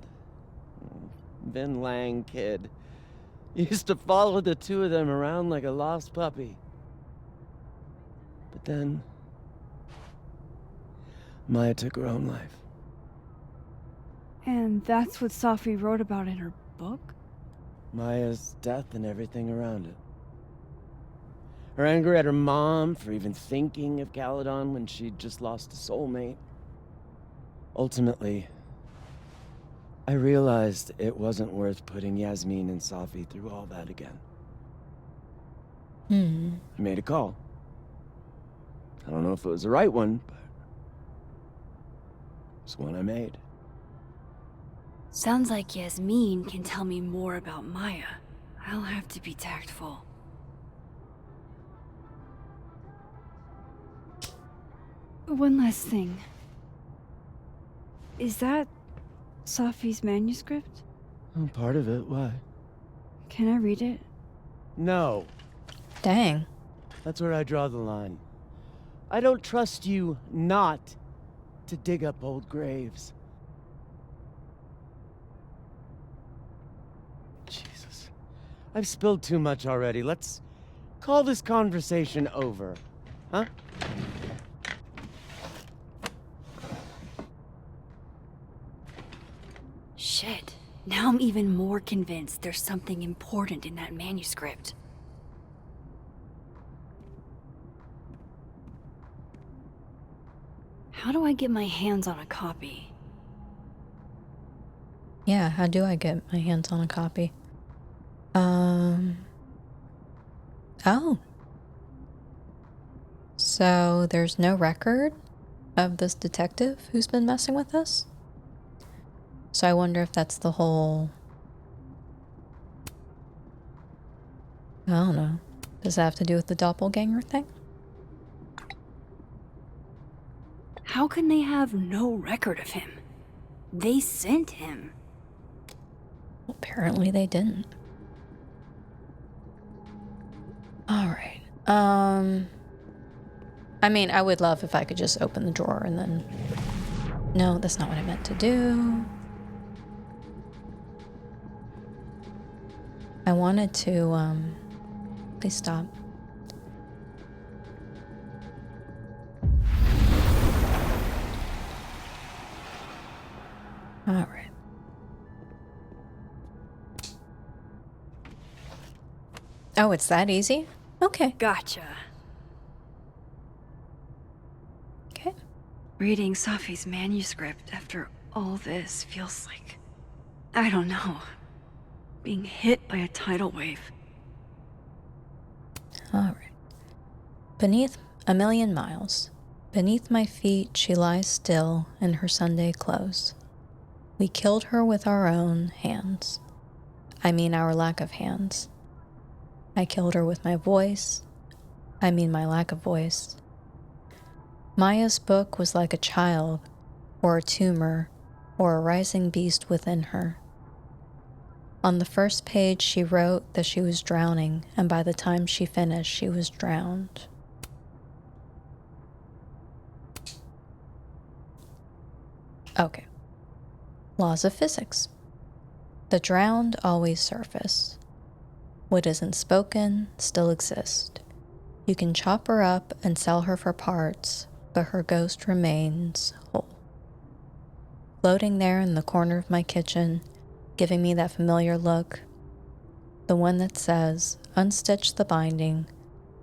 Speaker 9: Vin Lang kid used to follow the two of them around like a lost puppy. But then Maya took her own life.
Speaker 2: And that's what Safi wrote about in her book?
Speaker 9: Maya's death and everything around it. Her anger at her mom for even thinking of Caledon when she'd just lost a soulmate. Ultimately, I realized it wasn't worth putting Yasmin and Safi through all that again. I made a call. I don't know if it was the right one, but it's one I made.
Speaker 2: Sounds like Yasmin can tell me more about Maya. I'll have to be tactful. One last thing. Is that Safi's manuscript?
Speaker 9: Oh, part of it, why?
Speaker 2: Can I read it?
Speaker 9: No,
Speaker 1: Dang.
Speaker 9: that's where I draw the line. I don't trust you not to dig up old graves. Jesus. I've spilled too much already. Let's call this conversation over, huh?
Speaker 2: Shit. Now I'm even more convinced there's something important in that manuscript. How do I get my hands on a copy?
Speaker 1: Yeah, how do I get my hands on a copy? Oh. So there's no record of this detective who's been messing with us. So I wonder if that's the whole... I don't know. Does it have to do with the doppelganger thing?
Speaker 2: How can they have no record of him? They sent him.
Speaker 1: Apparently they didn't. Alright. I mean, I would love if I could just open the drawer and then... No, that's not what I meant to do. I wanted to, please stop. Alright. Oh, it's that easy? Okay.
Speaker 2: Gotcha.
Speaker 1: Okay.
Speaker 2: Reading Safi's manuscript after all this feels like... I don't know. Being hit by a tidal wave.
Speaker 1: Alright. Beneath a million miles, beneath my feet she lies still in her Sunday clothes. We killed her with our own hands. I mean our lack of hands. I killed her with my voice. I mean my lack of voice. Maya's book was like a child, or a tumor, or a rising beast within her. On the first page she wrote that she was drowning, and by the time she finished she was drowned. Okay. Laws of physics. The drowned always surface. What isn't spoken still exists. You can chop her up and sell her for parts, but her ghost remains whole. Floating there in the corner of my kitchen, giving me that familiar look. The one that says, unstitch the binding,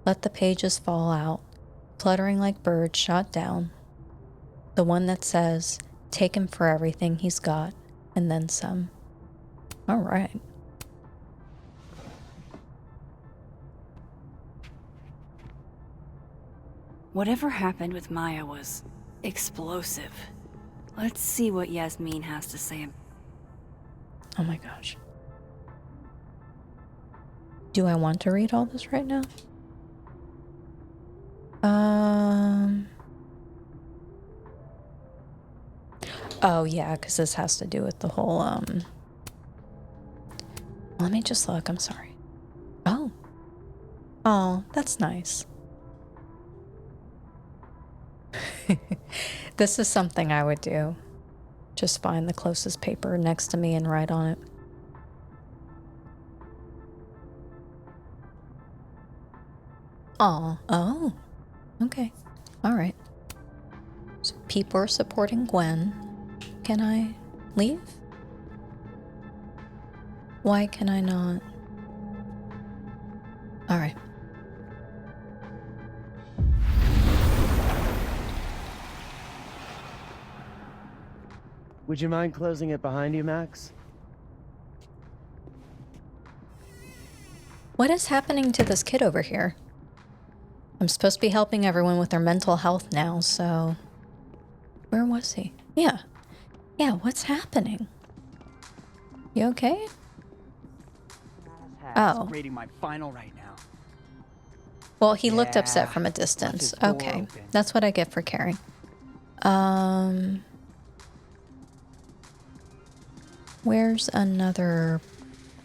Speaker 1: let the pages fall out, fluttering like birds shot down. The one that says, take him for everything he's got, and then some. All right.
Speaker 2: Whatever happened with Maya was explosive. Let's see what Yasmin has to say.
Speaker 1: Oh my gosh. Do I want to read all this right now? Oh yeah, because this has to do with the whole, Let me just look, I'm sorry. Oh. Oh, that's nice. This is something I would do. Just find the closest paper next to me and write on it. Aw, oh. Okay. Alright. So people are supporting Gwen. Can I leave? Why can I not? Alright.
Speaker 9: Would you mind closing it behind you, Max?
Speaker 1: What is happening to this kid over here? I'm supposed to be helping everyone with their mental health now, so... Where was he? Yeah. Yeah, what's happening? You okay? Oh.
Speaker 10: Reading my final right now.
Speaker 1: Well, he looked upset from a distance. Okay. That's what I get for caring. Where's another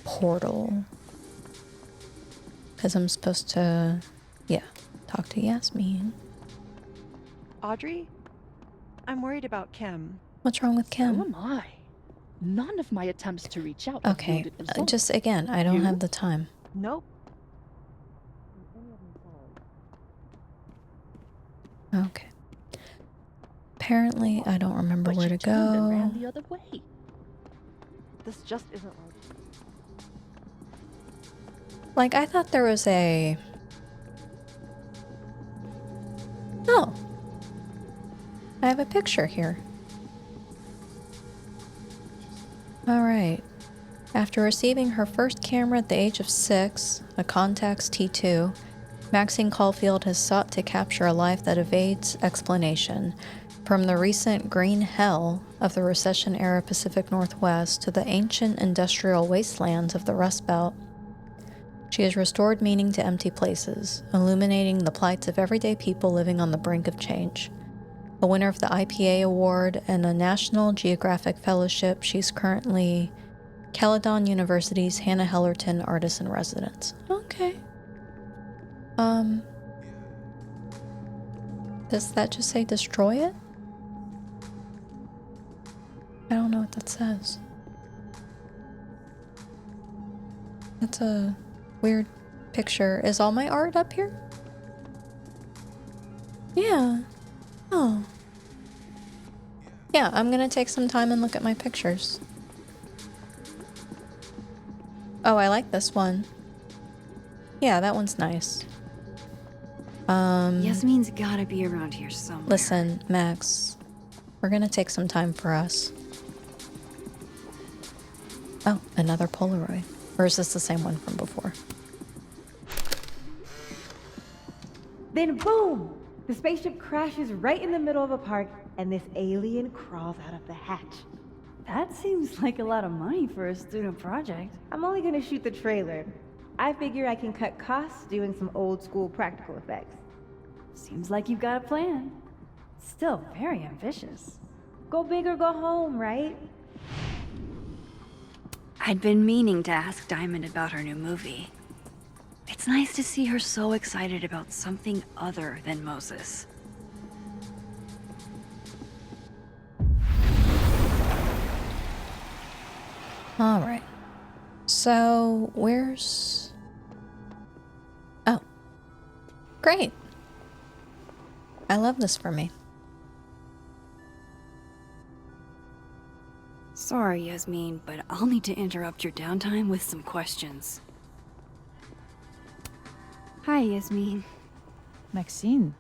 Speaker 1: portal? Because I'm supposed to, yeah, talk to Yasmin.
Speaker 11: Audrey? I'm worried about Kim.
Speaker 1: What's wrong with Kim?
Speaker 10: Who am I? None of my attempts to reach out.
Speaker 1: Okay, just again, I don't have the time.
Speaker 11: Nope.
Speaker 1: Okay. Apparently, I don't remember where to
Speaker 10: turned and
Speaker 1: go.
Speaker 10: ran the other way.
Speaker 11: This just isn't
Speaker 1: Like, I thought there was a... Oh. I have a picture here. Alright. After receiving her first camera at the age of 6, a Contax T2, Maxine Caulfield has sought to capture a life that evades explanation. From the recent green hell of the recession-era Pacific Northwest to the ancient industrial wastelands of the Rust Belt, she has restored meaning to empty places, illuminating the plights of everyday people living on the brink of change. A winner of the IPA Award and a National Geographic Fellowship, she's currently Caledon University's Hannah Hellerton Artist in Residence. Okay. Does that just say destroy it? I don't know what that says. That's a weird picture. Is all my art up here? Yeah. Oh. Yeah, I'm gonna take some time and look at my pictures. Oh, I like this one. Yeah, that one's nice.
Speaker 2: Yasmin's gotta be around here somewhere.
Speaker 1: Listen, Max. We're gonna take some time for us. Oh, another Polaroid. Or is this the same one from before?
Speaker 12: Then boom! The spaceship crashes right in the middle of a park, and this alien crawls out of the hatch.
Speaker 2: That seems like a lot of money for a student project.
Speaker 12: I'm only gonna shoot the trailer. I figure I can cut costs doing some old school practical effects.
Speaker 2: Seems like you've got a plan. Still very ambitious.
Speaker 12: Go big or go home, right?
Speaker 2: I'd been meaning to ask Diamond about her new movie. It's nice to see her so excited about something other than Moses.
Speaker 1: All right. So, where's... Oh. Great. I love this for me.
Speaker 2: Sorry, Yasmin, but I'll need to interrupt your downtime with some questions. Hi, Yasmin.
Speaker 13: Maxine.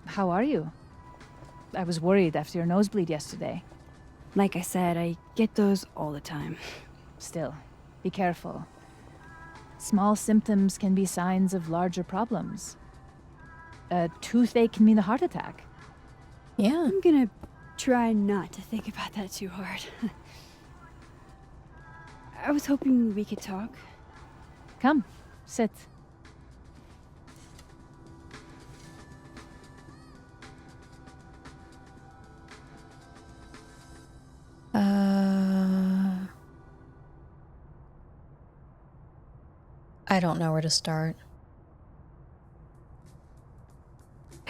Speaker 13: How are you? I was worried after your nosebleed yesterday.
Speaker 2: Like I said, I get those all the time.
Speaker 13: Still, be careful. Small symptoms can be signs of larger problems. A toothache can mean a heart attack.
Speaker 1: Yeah.
Speaker 2: I'm gonna try not to think about that too hard. I was hoping we could talk.
Speaker 13: Come, sit.
Speaker 1: I don't know where to start.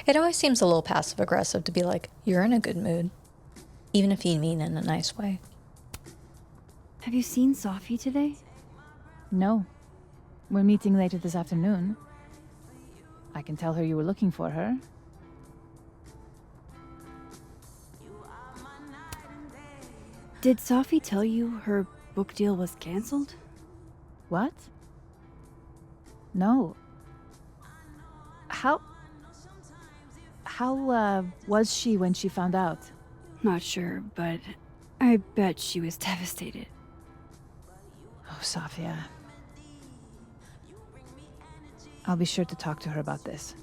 Speaker 1: It always seems a little passive-aggressive to be like, you're in a good mood. Even if you mean in a nice way.
Speaker 2: Have you seen Safi today?
Speaker 13: No. We're meeting later this afternoon. I can tell her you were looking for her.
Speaker 2: Did Safi tell you her book deal was canceled?
Speaker 13: What? No. How was she when she found out?
Speaker 2: Not sure, but I bet she was devastated.
Speaker 13: Oh, Safia. I'll be sure to talk to her about this.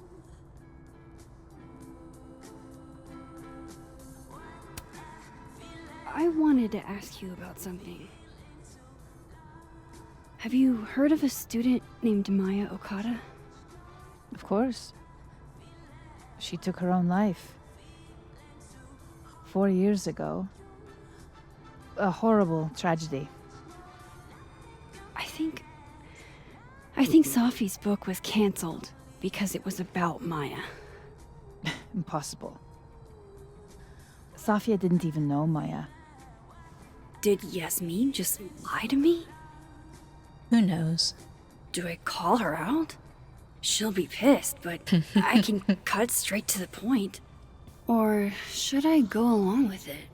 Speaker 2: I wanted to ask you about something. Have you heard of a student named Maya Okada?
Speaker 13: Of course. She took her own life. 4 years ago. A horrible tragedy.
Speaker 2: I think Safi's book was canceled because it was about Maya.
Speaker 13: Impossible. Safia didn't even know Maya.
Speaker 2: Did Yasmin just lie to me?
Speaker 1: Who knows?
Speaker 2: Do I call her out? She'll be pissed, but I can cut straight to the point. Or should I go along with it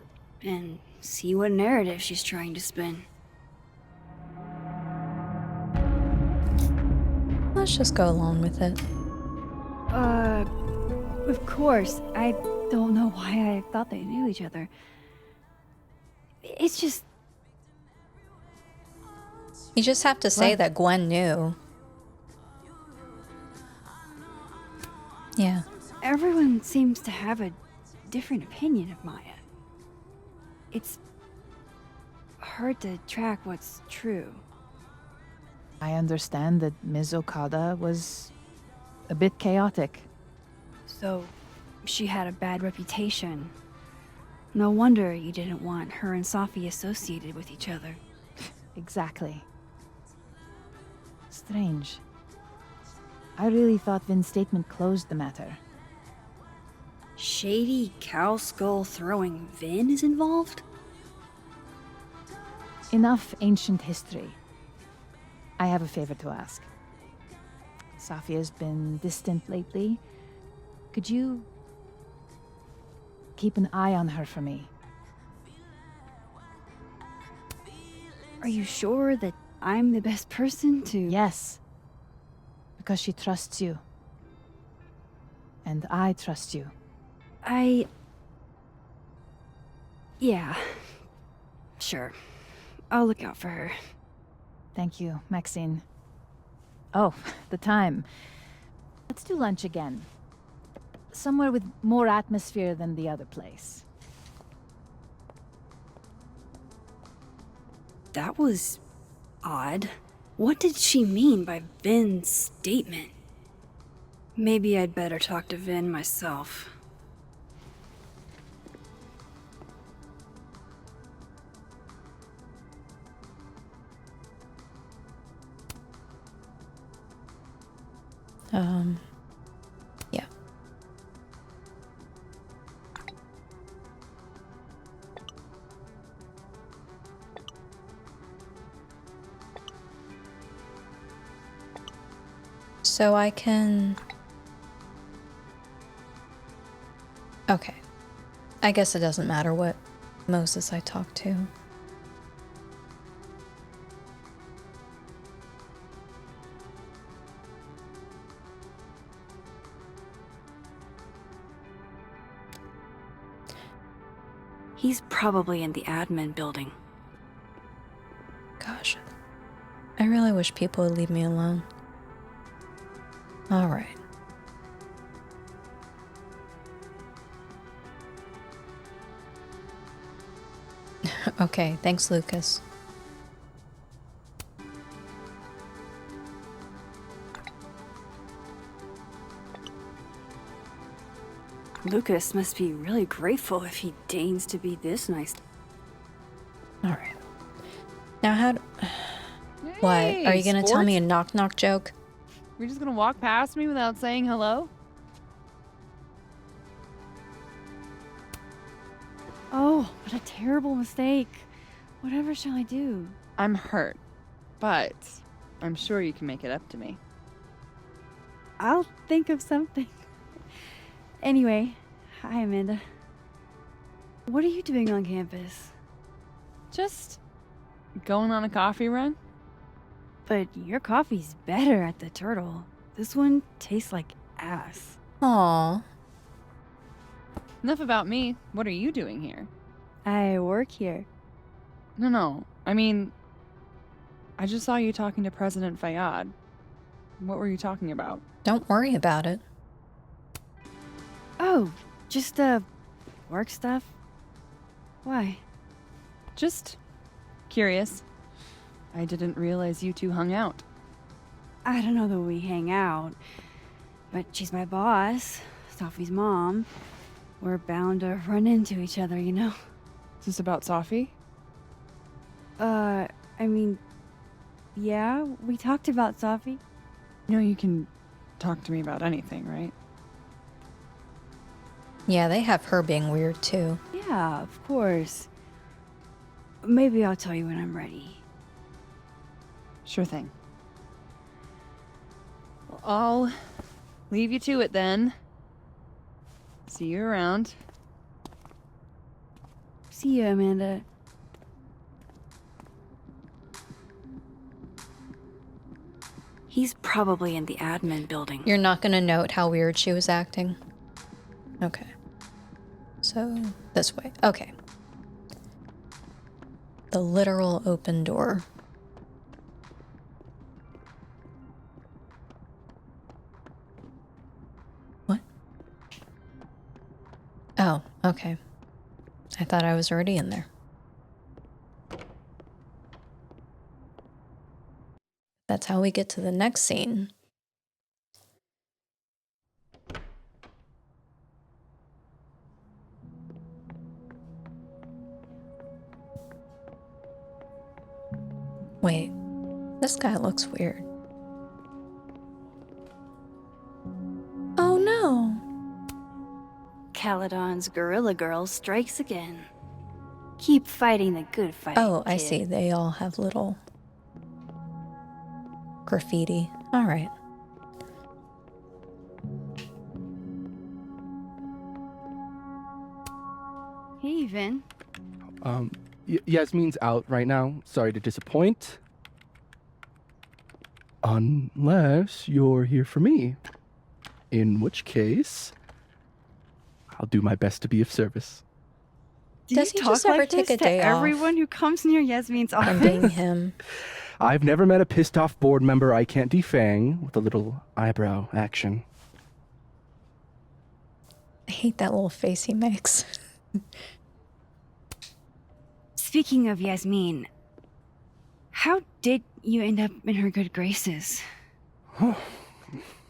Speaker 2: and see what narrative she's trying to spin?
Speaker 1: Let's just go along with it.
Speaker 2: Of course. I don't know why I thought they knew each other. It's just...
Speaker 1: You just have to say
Speaker 2: What?
Speaker 1: that Gwen knew. Yeah.
Speaker 2: Everyone seems to have a different opinion of Maya. It's hard to track what's true.
Speaker 13: I understand that Ms. Okada was a bit chaotic.
Speaker 2: So, she had a bad reputation. No wonder you didn't want her and Safi associated with each other.
Speaker 13: Exactly. Strange. I really thought Vin's statement closed the matter.
Speaker 2: Shady cow skull throwing Vin is involved?
Speaker 13: Enough ancient history. I have a favor to ask. Safi has been distant lately. Could you keep an eye on her for me?
Speaker 2: Are you sure that I'm the best person to...
Speaker 13: Yes. Because she trusts you. And I trust you.
Speaker 2: Yeah. Sure. I'll look out for her.
Speaker 13: Thank you, Maxine. Oh, the time. Let's do lunch again. Somewhere with more atmosphere than the other place.
Speaker 2: That was odd. What did she mean by Vin's statement? Maybe I'd better talk to Vin myself.
Speaker 1: Yeah. So I can... Okay. I guess it doesn't matter what Moses I talk to.
Speaker 2: He's probably in the admin building.
Speaker 1: Gosh. I really wish people would leave me alone. Alright. Okay, thanks, Lucas.
Speaker 2: Lucas must be really grateful if he deigns to be this nice.
Speaker 1: Alright. Now how What? Are you gonna tell me a knock-knock joke?
Speaker 6: You're just gonna walk past me without saying hello?
Speaker 2: Oh, what a terrible mistake. Whatever shall I do?
Speaker 6: I'm hurt, but I'm sure you can make it up to me.
Speaker 2: I'll think of something. Anyway, hi Amanda. What are you doing on campus?
Speaker 6: Just going on a coffee run?
Speaker 2: But your coffee's better at the Turtle. This one tastes like ass.
Speaker 1: Aww.
Speaker 6: Enough about me. What are you doing here?
Speaker 2: I work here.
Speaker 6: No. I mean, I just saw you talking to President Fayyad. What were you talking about?
Speaker 1: Don't worry about it.
Speaker 2: Oh, just, work stuff? Why?
Speaker 6: Just curious. I didn't realize you two hung out.
Speaker 2: I don't know that we hang out, but she's my boss, Safi's mom. We're bound to run into each other, you know?
Speaker 6: Is this about Safi?
Speaker 2: I mean, yeah, we talked about Safi.
Speaker 6: You know you can talk to me about anything, right?
Speaker 1: Yeah, they have her being weird too.
Speaker 2: Yeah, of course. Maybe I'll tell you when I'm ready.
Speaker 6: Sure thing. Well, I'll leave you to it then. See you around.
Speaker 2: See you, Amanda. He's probably in the admin building.
Speaker 1: You're not gonna note how weird she was acting? Okay. So, this way. Okay. The literal open door. What? Oh, Okay. I thought I was already in there. That's how we get to the next scene. Wait, this guy looks weird. Oh no!
Speaker 2: Caledon's Gorilla Girl strikes again. Keep fighting the good fight.
Speaker 1: Oh, I
Speaker 2: kid.
Speaker 1: see. They all have little graffiti. All right.
Speaker 2: Hey, Vin.
Speaker 14: Yasmin's out right now. Sorry to disappoint. Unless you're here for me. In which case, I'll do my best to be of service.
Speaker 1: Does he just ever take a day off?
Speaker 2: Everyone who comes near Yasmin's office.
Speaker 1: I'm being him.
Speaker 14: I've never met a pissed off board member I can't defang with a little eyebrow action.
Speaker 1: I hate that little face he makes.
Speaker 2: Speaking of Yasmin, how did you end up in her good graces?
Speaker 14: Oh,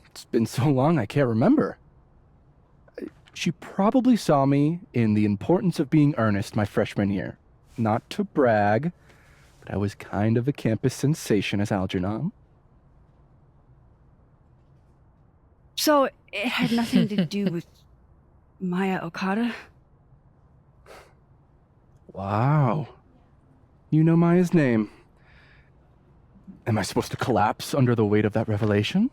Speaker 14: it's been so long I can't remember. She probably saw me in The Importance of Being Earnest my freshman year. Not to brag, but I was kind of a campus sensation as Algernon.
Speaker 2: So it had nothing to do with Maya Okada?
Speaker 14: Wow. You know Maya's name. Am I supposed to collapse under the weight of that revelation?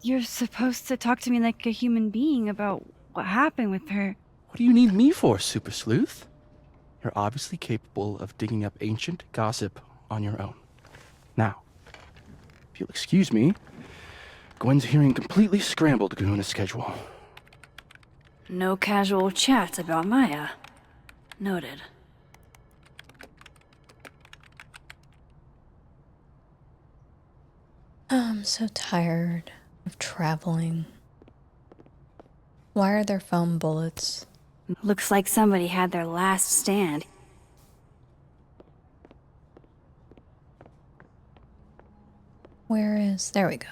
Speaker 2: You're supposed to talk to me like a human being about what happened with her.
Speaker 14: What do you need me for, Super Sleuth? You're obviously capable of digging up ancient gossip on your own. Now, if you'll excuse me, Gwen's hearing completely scrambled Kahuna schedule.
Speaker 2: No casual chats about Maya. Noted.
Speaker 1: I'm so tired of traveling. Why are there foam bullets?
Speaker 2: Looks like somebody had their last stand.
Speaker 1: Where is... There we go.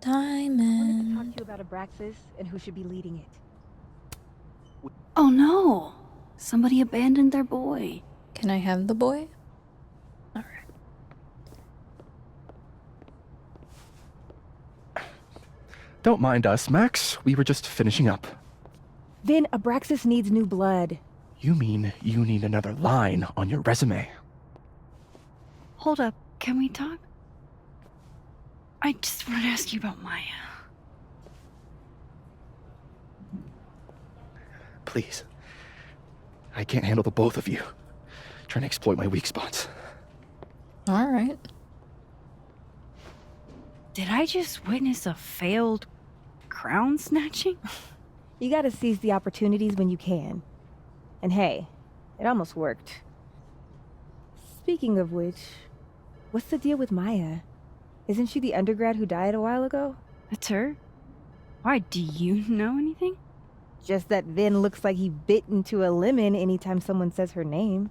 Speaker 1: Diamond.
Speaker 12: I wanted to talk to you about Abraxas and who should be leading it.
Speaker 2: Oh no! Somebody abandoned their boy.
Speaker 1: Can I have the boy? All right.
Speaker 14: Don't mind us, Max. We were just finishing up.
Speaker 12: Then Abraxas needs new blood.
Speaker 14: You mean you need another line on your resume?
Speaker 2: Hold up, can we talk? I just want to ask you about Maya.
Speaker 14: Please. I can't handle the both of you. Trying to exploit my weak spots.
Speaker 1: All right.
Speaker 2: Did I just witness a failed crown snatching?
Speaker 12: You gotta seize the opportunities when you can. And hey, it almost worked. Speaking of which, what's the deal with Maya? Isn't she the undergrad who died a while ago?
Speaker 2: That's her? Why, do you know anything?
Speaker 12: Just that Vin looks like he bit into a lemon anytime someone says her name.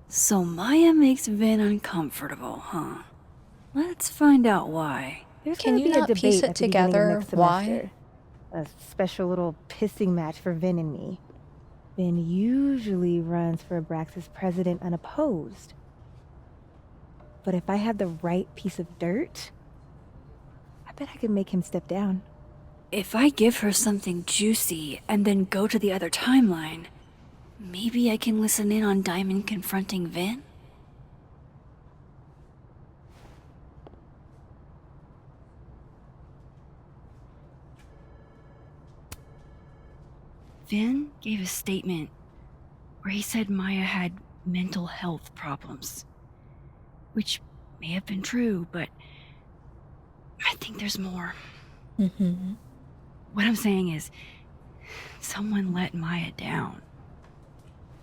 Speaker 2: So Maya makes Vin uncomfortable, huh? Let's find out why.
Speaker 12: There's
Speaker 1: Can
Speaker 12: gonna
Speaker 1: you
Speaker 12: be a
Speaker 1: not
Speaker 12: debate
Speaker 1: piece
Speaker 12: at
Speaker 1: it
Speaker 12: the beginning of
Speaker 1: together?
Speaker 12: next
Speaker 1: Why?
Speaker 12: semester. A special little pissing match for Vin and me. Vin usually runs for Abraxas president unopposed. But if I had the right piece of dirt, I bet I could make him step down.
Speaker 2: If I give her something juicy and then go to the other timeline, maybe I can listen in on Diamond confronting Vin? Vin gave a statement where he said Maya had mental health problems. Which may have been true, but I think there's more.
Speaker 1: Mm-hmm.
Speaker 2: What I'm saying is, someone let Maya down.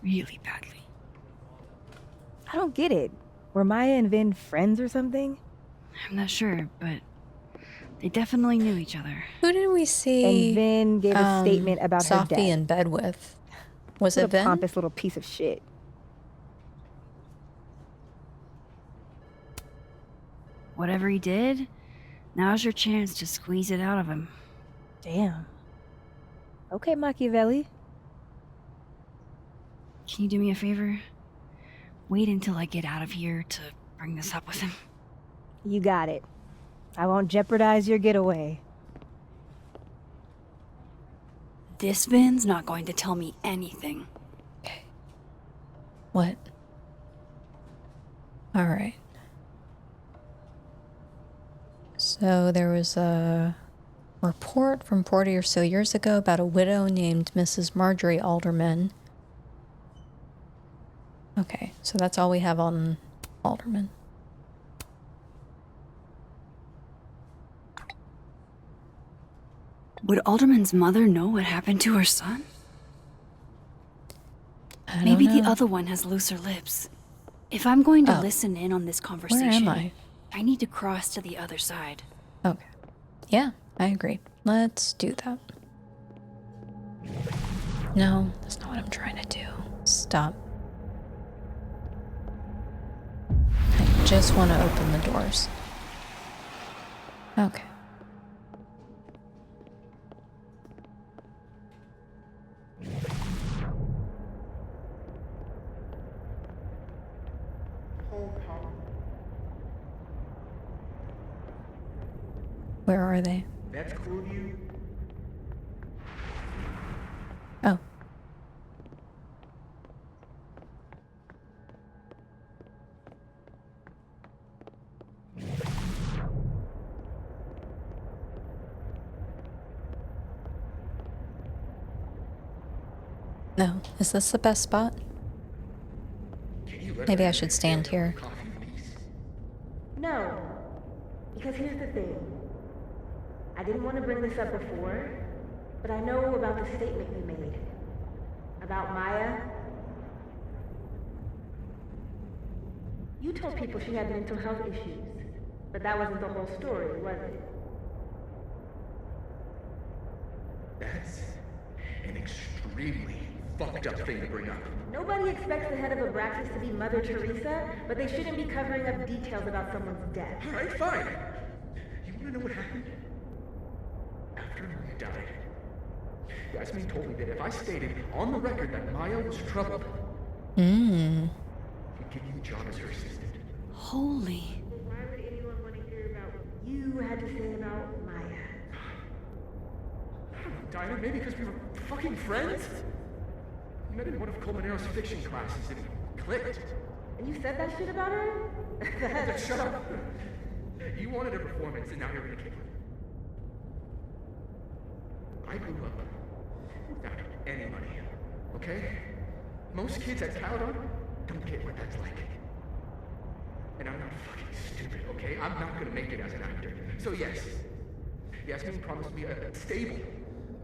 Speaker 2: Really badly.
Speaker 12: I don't get it. Were Maya and Vin friends or something?
Speaker 2: I'm not sure, but they definitely knew each other.
Speaker 1: Who did we see?
Speaker 12: And Vin gave a statement about her
Speaker 1: Safi
Speaker 12: death.
Speaker 1: in bed with. Was
Speaker 12: What
Speaker 1: it
Speaker 12: a
Speaker 1: Vin?
Speaker 12: pompous little piece of shit.
Speaker 2: Whatever he did, now's your chance to squeeze it out of him.
Speaker 12: Damn. Okay, Machiavelli.
Speaker 2: Can you do me a favor? Wait until I get out of here to bring this up with him.
Speaker 12: You got it. I won't jeopardize your getaway.
Speaker 2: This Vin's not going to tell me anything.
Speaker 1: Okay. What? Alright. So there was a report from 40 or so years ago about a widow named Mrs. Marjorie Alderman. Okay, so that's all we have on Alderman.
Speaker 2: Would Alderman's mother know what happened to her son? Maybe the other one has looser lips. If I'm going to listen in on this conversation,
Speaker 1: Where am
Speaker 2: I need to cross to the other side.
Speaker 1: Okay. Yeah, I agree. Let's do that. No, that's not what I'm trying to do. Stop. I just want to open the doors. Okay. Where are they?
Speaker 7: That's cool of you.
Speaker 1: Oh. No. Is this the best spot? Maybe I should stand here.
Speaker 12: No. Because here's the thing. I didn't want to bring this up before, but I know about the statement you made. About Maya. You told people she had mental health issues, but that wasn't the whole story, was it?
Speaker 7: That's an extremely fucked up thing to bring up.
Speaker 12: Nobody expects the head of Abraxas to be Mother Teresa, but they shouldn't be covering up details about someone's death.
Speaker 7: Alright, fine. You wanna know what happened? After Maya died, Yasmin told me that if I stated on the record that Maya was troubled, he'd give me a job as her assistant.
Speaker 2: Holy.
Speaker 12: Why would anyone want to hear about what you had to say about Maya?
Speaker 7: I don't know, Dinah, maybe because we were fucking friends? We met in one of Colmenaro's fiction classes and it clicked.
Speaker 12: And you said that shit about her?
Speaker 7: Shut up! You wanted a performance and now you're gonna kick it. I grew up without any money, okay? Most kids at Caledon don't get what that's like. And I'm not fucking stupid, okay? I'm not gonna make it as an actor. So yes, Yasmin promised me a stable,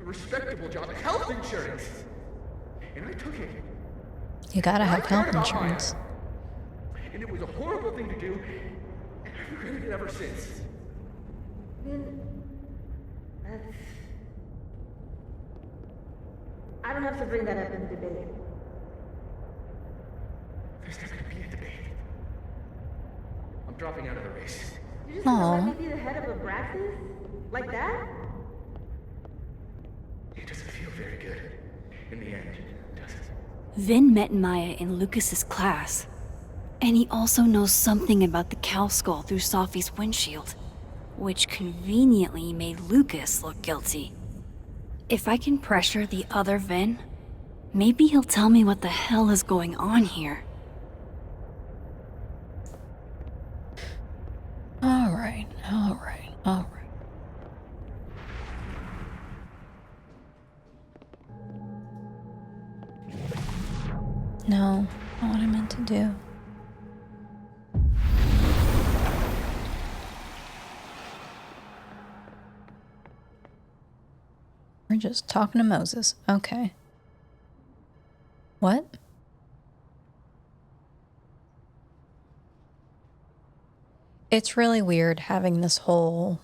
Speaker 7: a respectable job, health insurance. And I took it.
Speaker 1: You gotta have
Speaker 7: I cared
Speaker 1: health
Speaker 7: about
Speaker 1: insurance.
Speaker 7: Maya. And it was a horrible thing to do, and I've regretted it ever since.
Speaker 12: Then that's... I don't have to bring that up in the debate.
Speaker 7: There's not gonna be a debate. I'm dropping out of the race.
Speaker 12: You're just gonna let me be the head of Abraxas? Like that?
Speaker 7: It doesn't feel very good in the end, does it?
Speaker 2: Vin met Maya in Lucas's class. And he also knows something about the cow skull through Safi's windshield, which conveniently made Lucas look guilty. If I can pressure the other Vin, maybe he'll tell me what the hell is going on here.
Speaker 1: Alright. No, not what I meant to do. We're just talking to Moses. Okay. What? It's really weird having this whole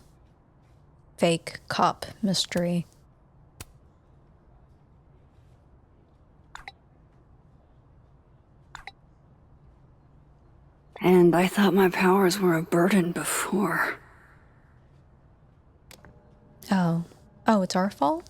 Speaker 1: fake cop mystery.
Speaker 2: And I thought my powers were a burden before.
Speaker 1: Oh. Oh, it's our fault?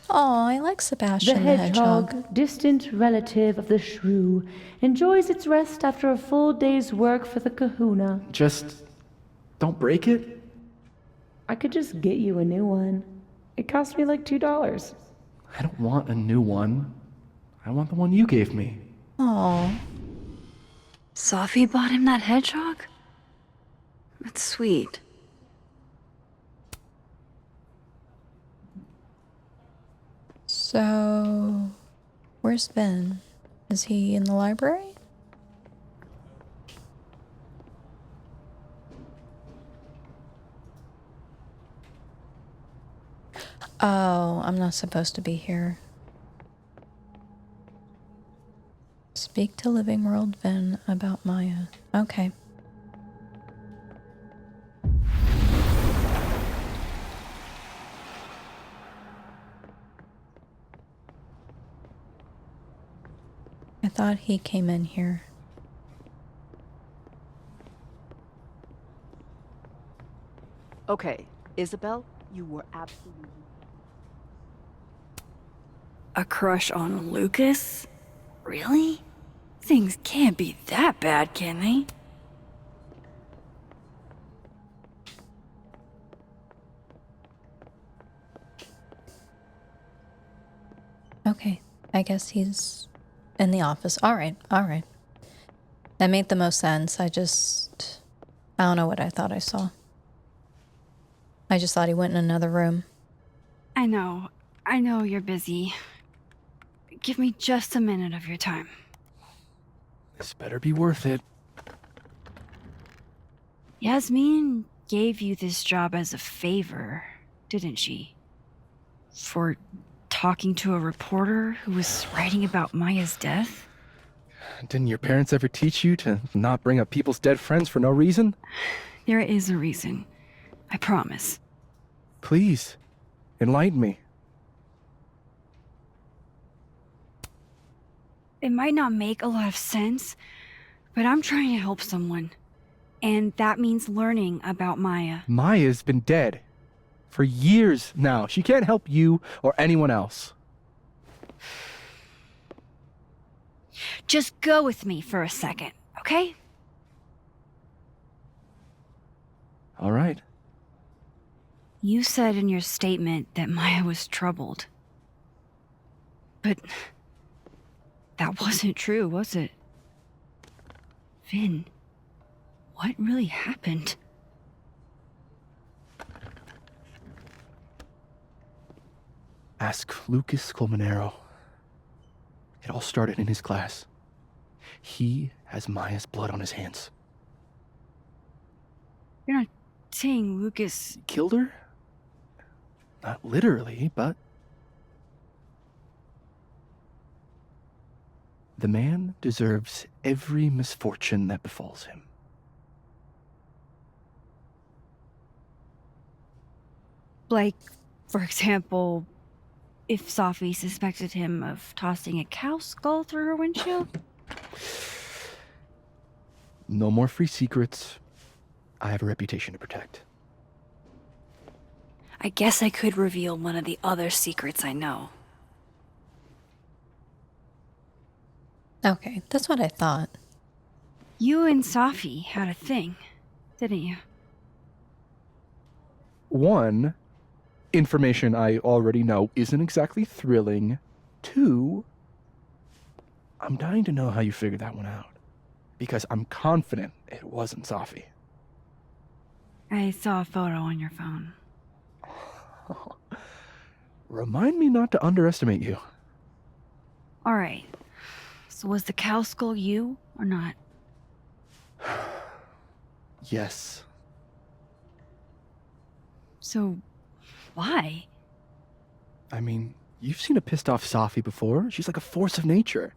Speaker 1: Oh, I like Sebastian
Speaker 15: The hedgehog, distant relative of the shrew, enjoys its rest after a full day's work for the kahuna.
Speaker 14: Just don't break it?
Speaker 15: I could just get you a new one. It cost me like $2.
Speaker 14: I don't want a new one. I want the one you gave me.
Speaker 1: Oh.
Speaker 2: Safi bought him that hedgehog? That's sweet.
Speaker 1: So, where's Ben? Is he in the library? Oh, I'm not supposed to be here. Speak to Living World Vin about Maya. Okay. I thought he came in here.
Speaker 11: Okay, Isabel, you were absolutely...
Speaker 2: A crush on Lucas? Really? Things can't be that bad, can they?
Speaker 1: Okay, I guess he's in the office. Alright, alright. That made the most sense. I don't know what I thought I saw. I just thought he went in another room.
Speaker 2: I know you're busy. Give me just a minute of your time.
Speaker 14: This better be worth it.
Speaker 2: Yasmin gave you this job as a favor, didn't she? For talking to a reporter who was writing about Maya's death?
Speaker 14: Didn't your parents ever teach you to not bring up people's dead friends for no reason?
Speaker 2: There is a reason. I promise.
Speaker 14: Please, enlighten me.
Speaker 2: It might not make a lot of sense, but I'm trying to help someone. And that means learning about Maya.
Speaker 14: Maya's been dead for years now. She can't help you or anyone else.
Speaker 2: Just go with me for a second, okay?
Speaker 14: All right.
Speaker 2: You said in your statement that Maya was troubled. But that wasn't true, was it? Vin, what really happened?
Speaker 14: Ask Lucas Colmenero. It all started in his class. He has Maya's blood on his hands.
Speaker 2: You're not saying Lucas...
Speaker 14: Killed her? Not literally, but... The man deserves every misfortune that befalls him.
Speaker 2: Like, for example, if Safi suspected him of tossing a cow skull through her windshield?
Speaker 14: No more free secrets. I have a reputation to protect.
Speaker 2: I guess I could reveal one of the other secrets I know.
Speaker 1: Okay, that's what I thought.
Speaker 2: You and Safi had a thing, didn't you?
Speaker 14: One, information I already know isn't exactly thrilling. Two, I'm dying to know how you figured that one out. Because I'm confident it wasn't Safi.
Speaker 2: I saw a photo on your phone.
Speaker 14: Remind me not to underestimate you.
Speaker 2: Alright. So was the cow skull you, or not?
Speaker 14: Yes.
Speaker 2: So, why?
Speaker 14: I mean, You've seen a pissed off Safi before. She's like a force of nature.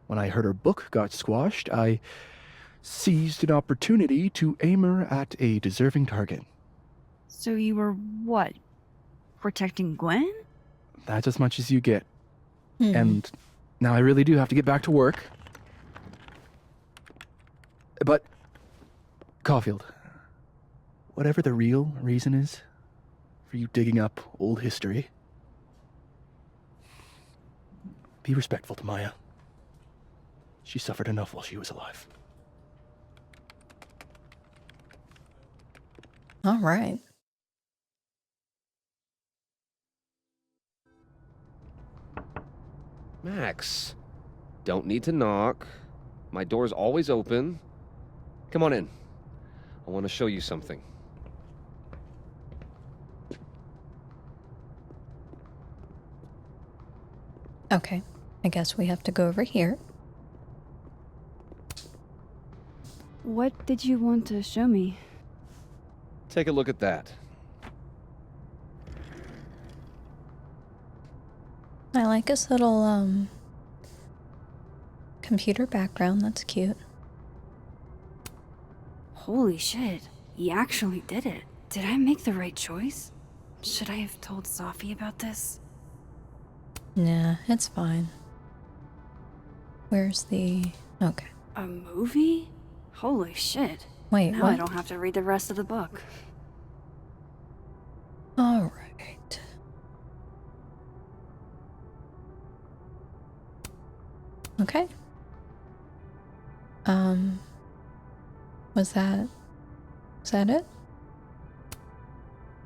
Speaker 14: When I heard her book got squashed, I seized an opportunity to aim her at a deserving target.
Speaker 2: So you were what? Protecting Gwen?
Speaker 14: That's as much as you get. And now I really do have to get back to work. But, Caulfield, whatever the real reason is for you digging up old history, be respectful to Maya. She suffered enough while she was alive.
Speaker 1: All right.
Speaker 16: Max, don't need to knock. My door's always open. Come on in. I want to show you something.
Speaker 1: Okay, I guess we have to go over here.
Speaker 2: What did you want to show me?
Speaker 16: Take a look at that.
Speaker 1: I like his little, computer background. That's cute.
Speaker 2: Holy shit, he actually did it. Did I make the right choice? Should I have told Safi about this?
Speaker 1: Nah, it's fine. Where's the... Okay.
Speaker 2: A movie? Holy shit.
Speaker 1: Wait,
Speaker 2: now
Speaker 1: what?
Speaker 2: I don't have to read the rest of the book.
Speaker 1: Alright. Okay. Was that it?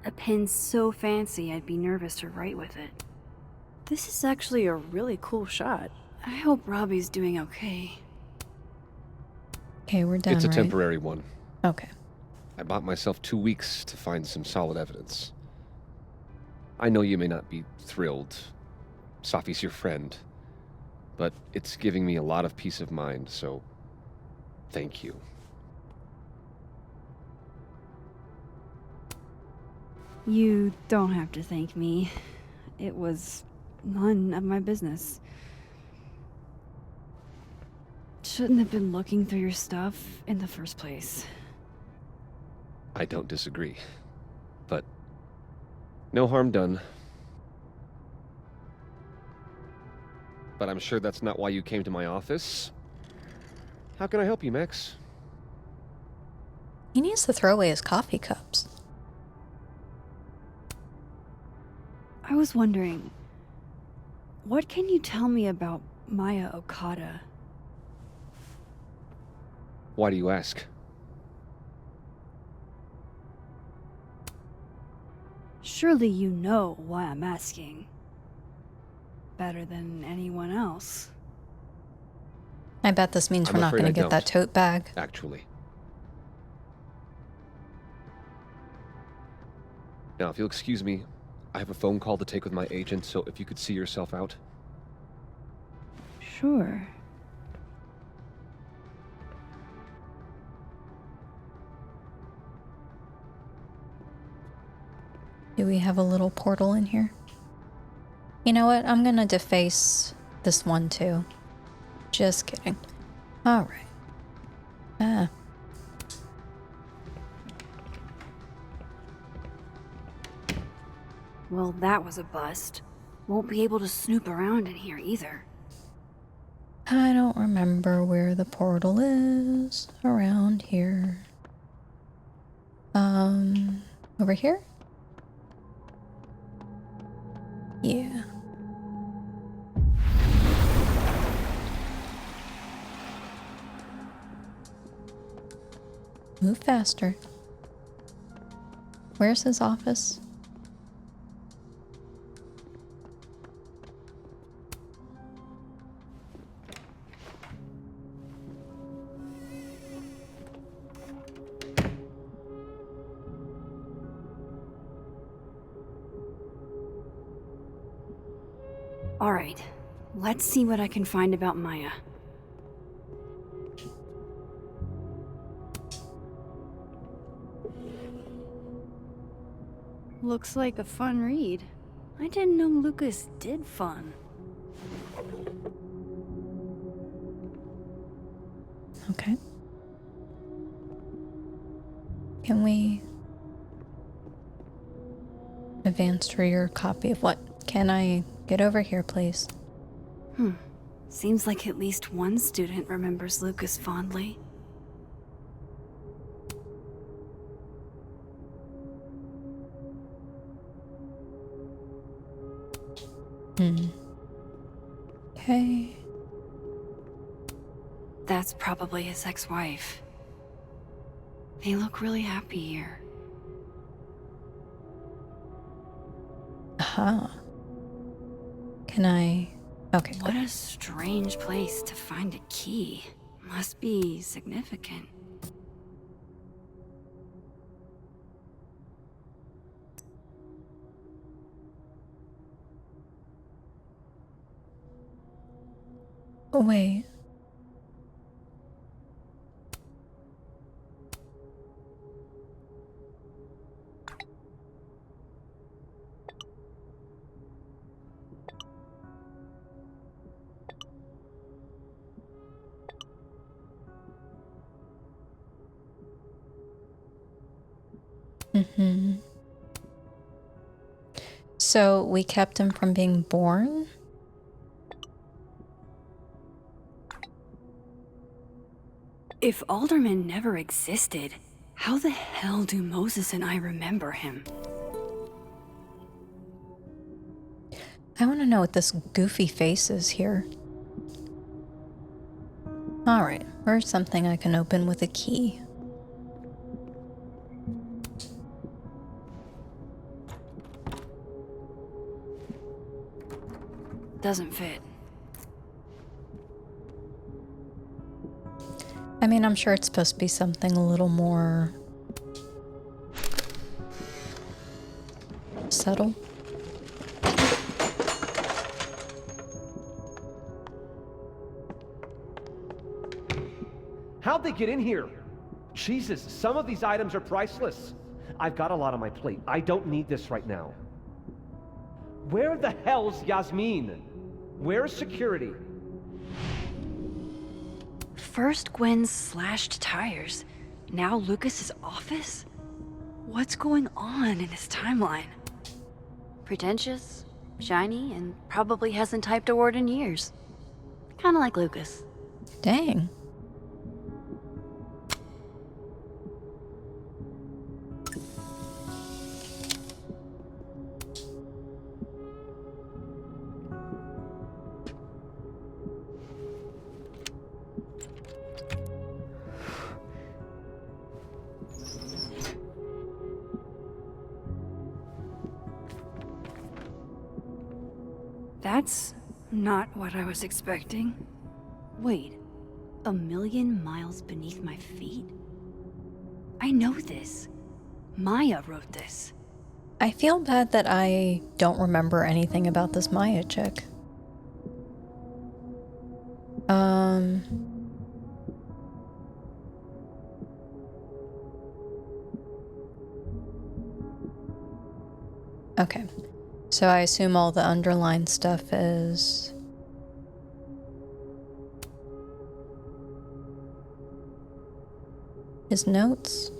Speaker 2: A pen so fancy I'd be nervous to write with it. This is actually a really cool shot. I hope Robbie's doing okay.
Speaker 1: Okay, we're done,
Speaker 16: It's a
Speaker 1: right?
Speaker 16: temporary one.
Speaker 1: Okay.
Speaker 16: I bought myself 2 weeks to find some solid evidence. I know you may not be thrilled. Safi's your friend. But it's giving me a lot of peace of mind, so thank you.
Speaker 2: You don't have to thank me. It was none of my business. Shouldn't have been looking through your stuff in the first place.
Speaker 16: I don't disagree. But no harm done. But I'm sure that's not why you came to my office. How can I help you, Max?
Speaker 1: He needs to throw away his coffee cups.
Speaker 2: I was wondering, what can you tell me about Maya Okada?
Speaker 16: Why do you ask?
Speaker 2: Surely you know why I'm asking. Better than anyone else.
Speaker 1: I bet this means
Speaker 16: I'm
Speaker 1: we're not
Speaker 16: afraid
Speaker 1: going to
Speaker 16: I
Speaker 1: get that
Speaker 16: don't,
Speaker 1: tote bag.
Speaker 16: Actually. Now, if you'll excuse me, I have a phone call to take with my agent, so if you could see yourself out.
Speaker 2: Sure.
Speaker 1: Do we have a little portal in here? You know what? I'm gonna deface this one too. Just kidding. Alright. Ah.
Speaker 2: Well, that was a bust. Won't be able to snoop around in here either.
Speaker 1: I don't remember where the portal is around here. Over here? Yeah. Move faster. Where's his office?
Speaker 2: Alright, let's see what I can find about Maya. Looks like a fun read. I didn't know Lucas did fun.
Speaker 1: Okay. Can we advance for your copy of what? Can I get over here, please?
Speaker 2: Seems like at least one student remembers Lucas fondly.
Speaker 1: Okay.
Speaker 2: That's probably his ex-wife. They look really happy here.
Speaker 1: Aha. Can I... Okay,
Speaker 2: What
Speaker 1: good.
Speaker 2: a strange place to find a key. Must be significant.
Speaker 1: Oh, wait. So we kept him from being born?
Speaker 2: If Alderman never existed, how the hell do Moses and I remember him?
Speaker 1: I want to know what this goofy face is here. Alright, where's something I can open with a key?
Speaker 2: Doesn't fit.
Speaker 1: I mean, I'm sure it's supposed to be something a little more subtle.
Speaker 17: How'd they get in here? Jesus, some of these items are priceless. I've got a lot on my plate. I don't need this right now. Where the hell's Yasmin? Where's security?
Speaker 2: First Gwen's slashed tires, now Lucas's office? What's going on in his timeline? Pretentious, shiny, and probably hasn't typed a word in years. Kinda like Lucas.
Speaker 1: Dang.
Speaker 2: That's not what I was expecting. Wait, 1,000,000 miles beneath my feet? I know this. Maya wrote this.
Speaker 1: I feel bad that I don't remember anything about this Maya chick. Okay. So I assume all the underlined stuff is... his notes?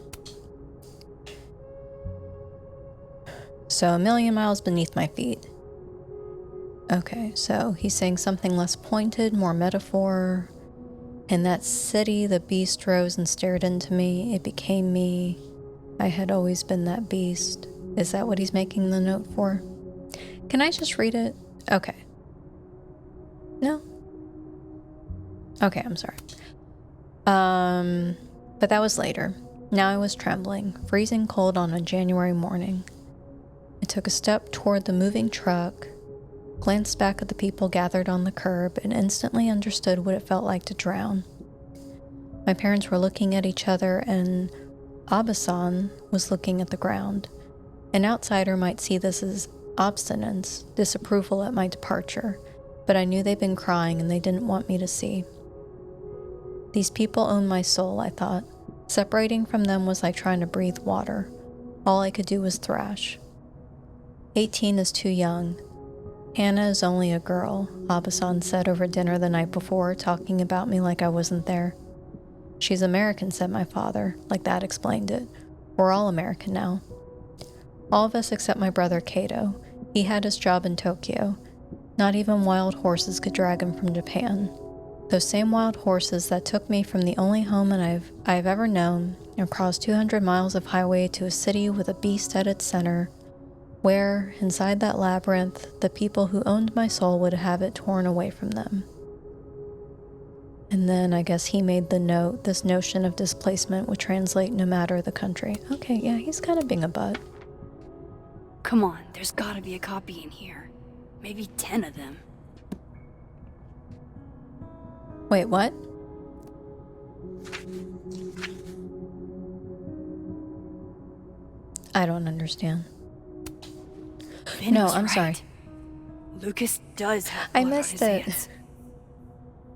Speaker 1: So 1,000,000 miles beneath my feet. Okay, so he's saying something less pointed, more metaphor. In that city, the beast rose and stared into me. It became me. I had always been that beast. Is that what he's making the note for? Can I just read it? Okay. No? Okay, I'm sorry. But that was later. Now I was trembling, freezing cold on a January morning. I took a step toward the moving truck, glanced back at the people gathered on the curb, and instantly understood what it felt like to drown. My parents were looking at each other, and Abasan was looking at the ground. An outsider might see this as obstinance, disapproval at my departure, but I knew they'd been crying and they didn't want me to see. These people own my soul, I thought. Separating from them was like trying to breathe water. All I could do was thrash. 18 is too young. Hannah is only a girl, Abasan said over dinner the night before, talking about me like I wasn't there. She's American, said my father, like that explained it. We're all American now. All of us except my brother Kato. He had his job in Tokyo. Not even wild horses could drag him from Japan. Those same wild horses that took me from the only home I've ever known across 200 miles of highway to a city with a beast at its center, where, inside that labyrinth, the people who owned my soul would have it torn away from them. And then I guess he made the note, this notion of displacement would translate no matter the country. Okay, yeah, he's kind of being a butt.
Speaker 2: Come on, there's gotta be a copy in here. Maybe 10 of them.
Speaker 1: Wait, what? I don't understand. No, I'm sorry.
Speaker 2: Lucas does have
Speaker 1: I
Speaker 2: blood on
Speaker 1: missed
Speaker 2: his
Speaker 1: it.
Speaker 2: hands.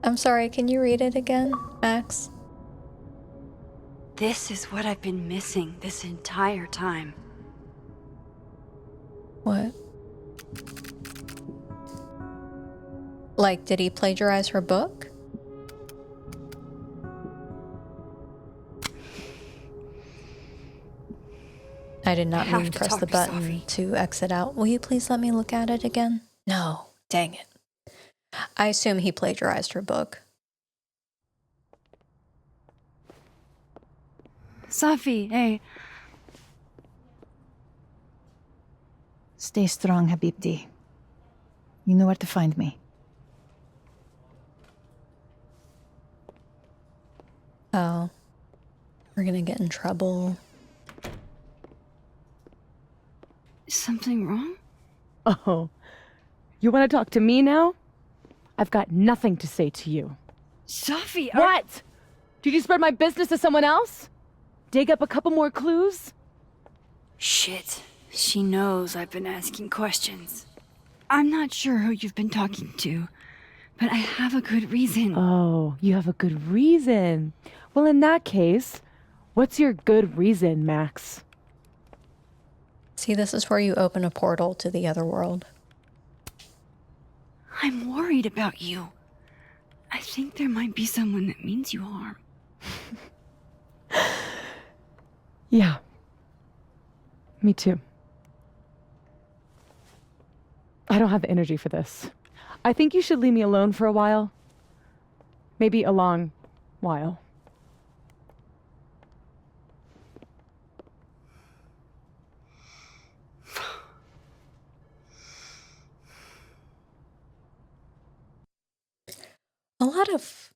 Speaker 1: I'm sorry, can you read it again, Max?
Speaker 2: This is what I've been missing this entire time.
Speaker 1: What? Like, did he plagiarize her book? I did not mean to press the button to exit out. Will you please let me look at it again? No, dang it. I assume he plagiarized her book.
Speaker 2: Safi, hey.
Speaker 13: Stay strong, Habibti. You know where to find me.
Speaker 1: Oh. We're gonna get in trouble.
Speaker 2: Is something wrong?
Speaker 15: Oh, you want to talk to me now? I've got nothing to say to you.
Speaker 2: Safi,
Speaker 15: What? Did you spread my business to someone else? Dig up a couple more clues?
Speaker 2: Shit. She knows I've been asking questions. I'm not sure who you've been talking to, but I have a good reason.
Speaker 15: Oh, you have a good reason. Well, in that case, what's your good reason, Max?
Speaker 1: See, this is where you open a portal to the other world.
Speaker 2: I'm worried about you. I think there might be someone that means you harm.
Speaker 15: Yeah. Me too. I don't have the energy for this. I think you should leave me alone for a while. Maybe a long while.
Speaker 1: A lot of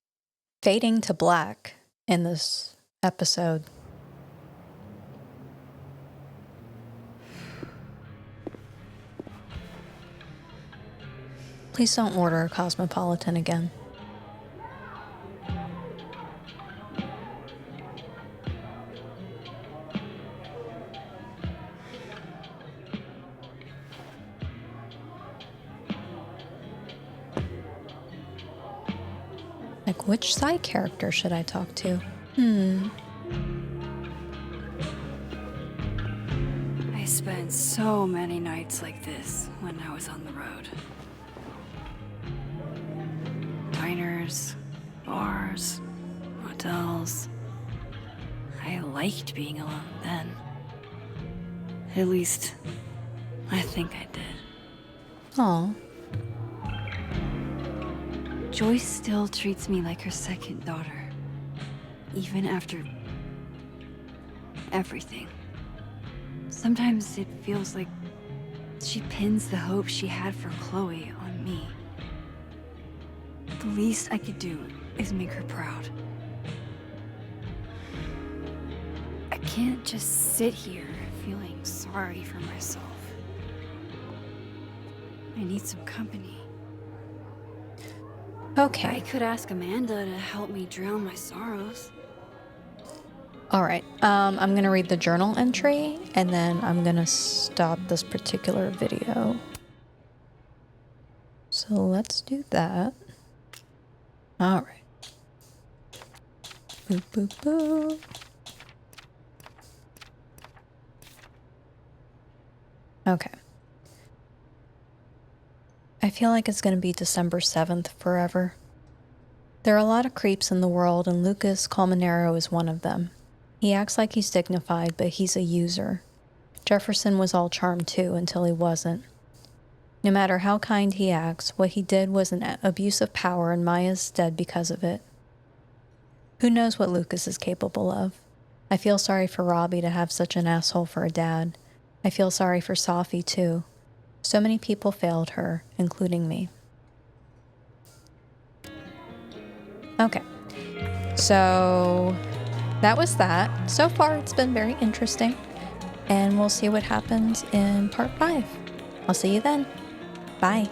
Speaker 1: fading to black in this episode. Please don't order a Cosmopolitan again. Like, which side character should I talk to?
Speaker 2: I spent so many nights like this when I was on the road. Diners, bars, hotels. I liked being alone then. At least, I think I did.
Speaker 1: Aw.
Speaker 2: Joyce still treats me like her second daughter. Even after everything. Sometimes it feels like she pins the hope she had for Chloe on me. The least I could do is make her proud. I can't just sit here feeling sorry for myself. I need some company.
Speaker 1: Okay.
Speaker 2: I could ask Amanda to help me drown my sorrows.
Speaker 1: Alright, I'm gonna read the journal entry, and then I'm gonna stop this particular video. So let's do that. Alright. Boop, boop, boop. Okay. I feel like it's going to be December 7th forever. There are a lot of creeps in the world, and Lucas Colmenero is one of them. He acts like he's dignified, but he's a user. Jefferson was all charm too until he wasn't. No matter how kind he acts, what he did was an abuse of power, and Maya's dead because of it. Who knows what Lucas is capable of? I feel sorry for Robbie to have such an asshole for a dad. I feel sorry for Safi too. So many people failed her, including me. Okay, so that was that. So far, it's been very interesting, and we'll see what happens in part 5. I'll see you then. Bye.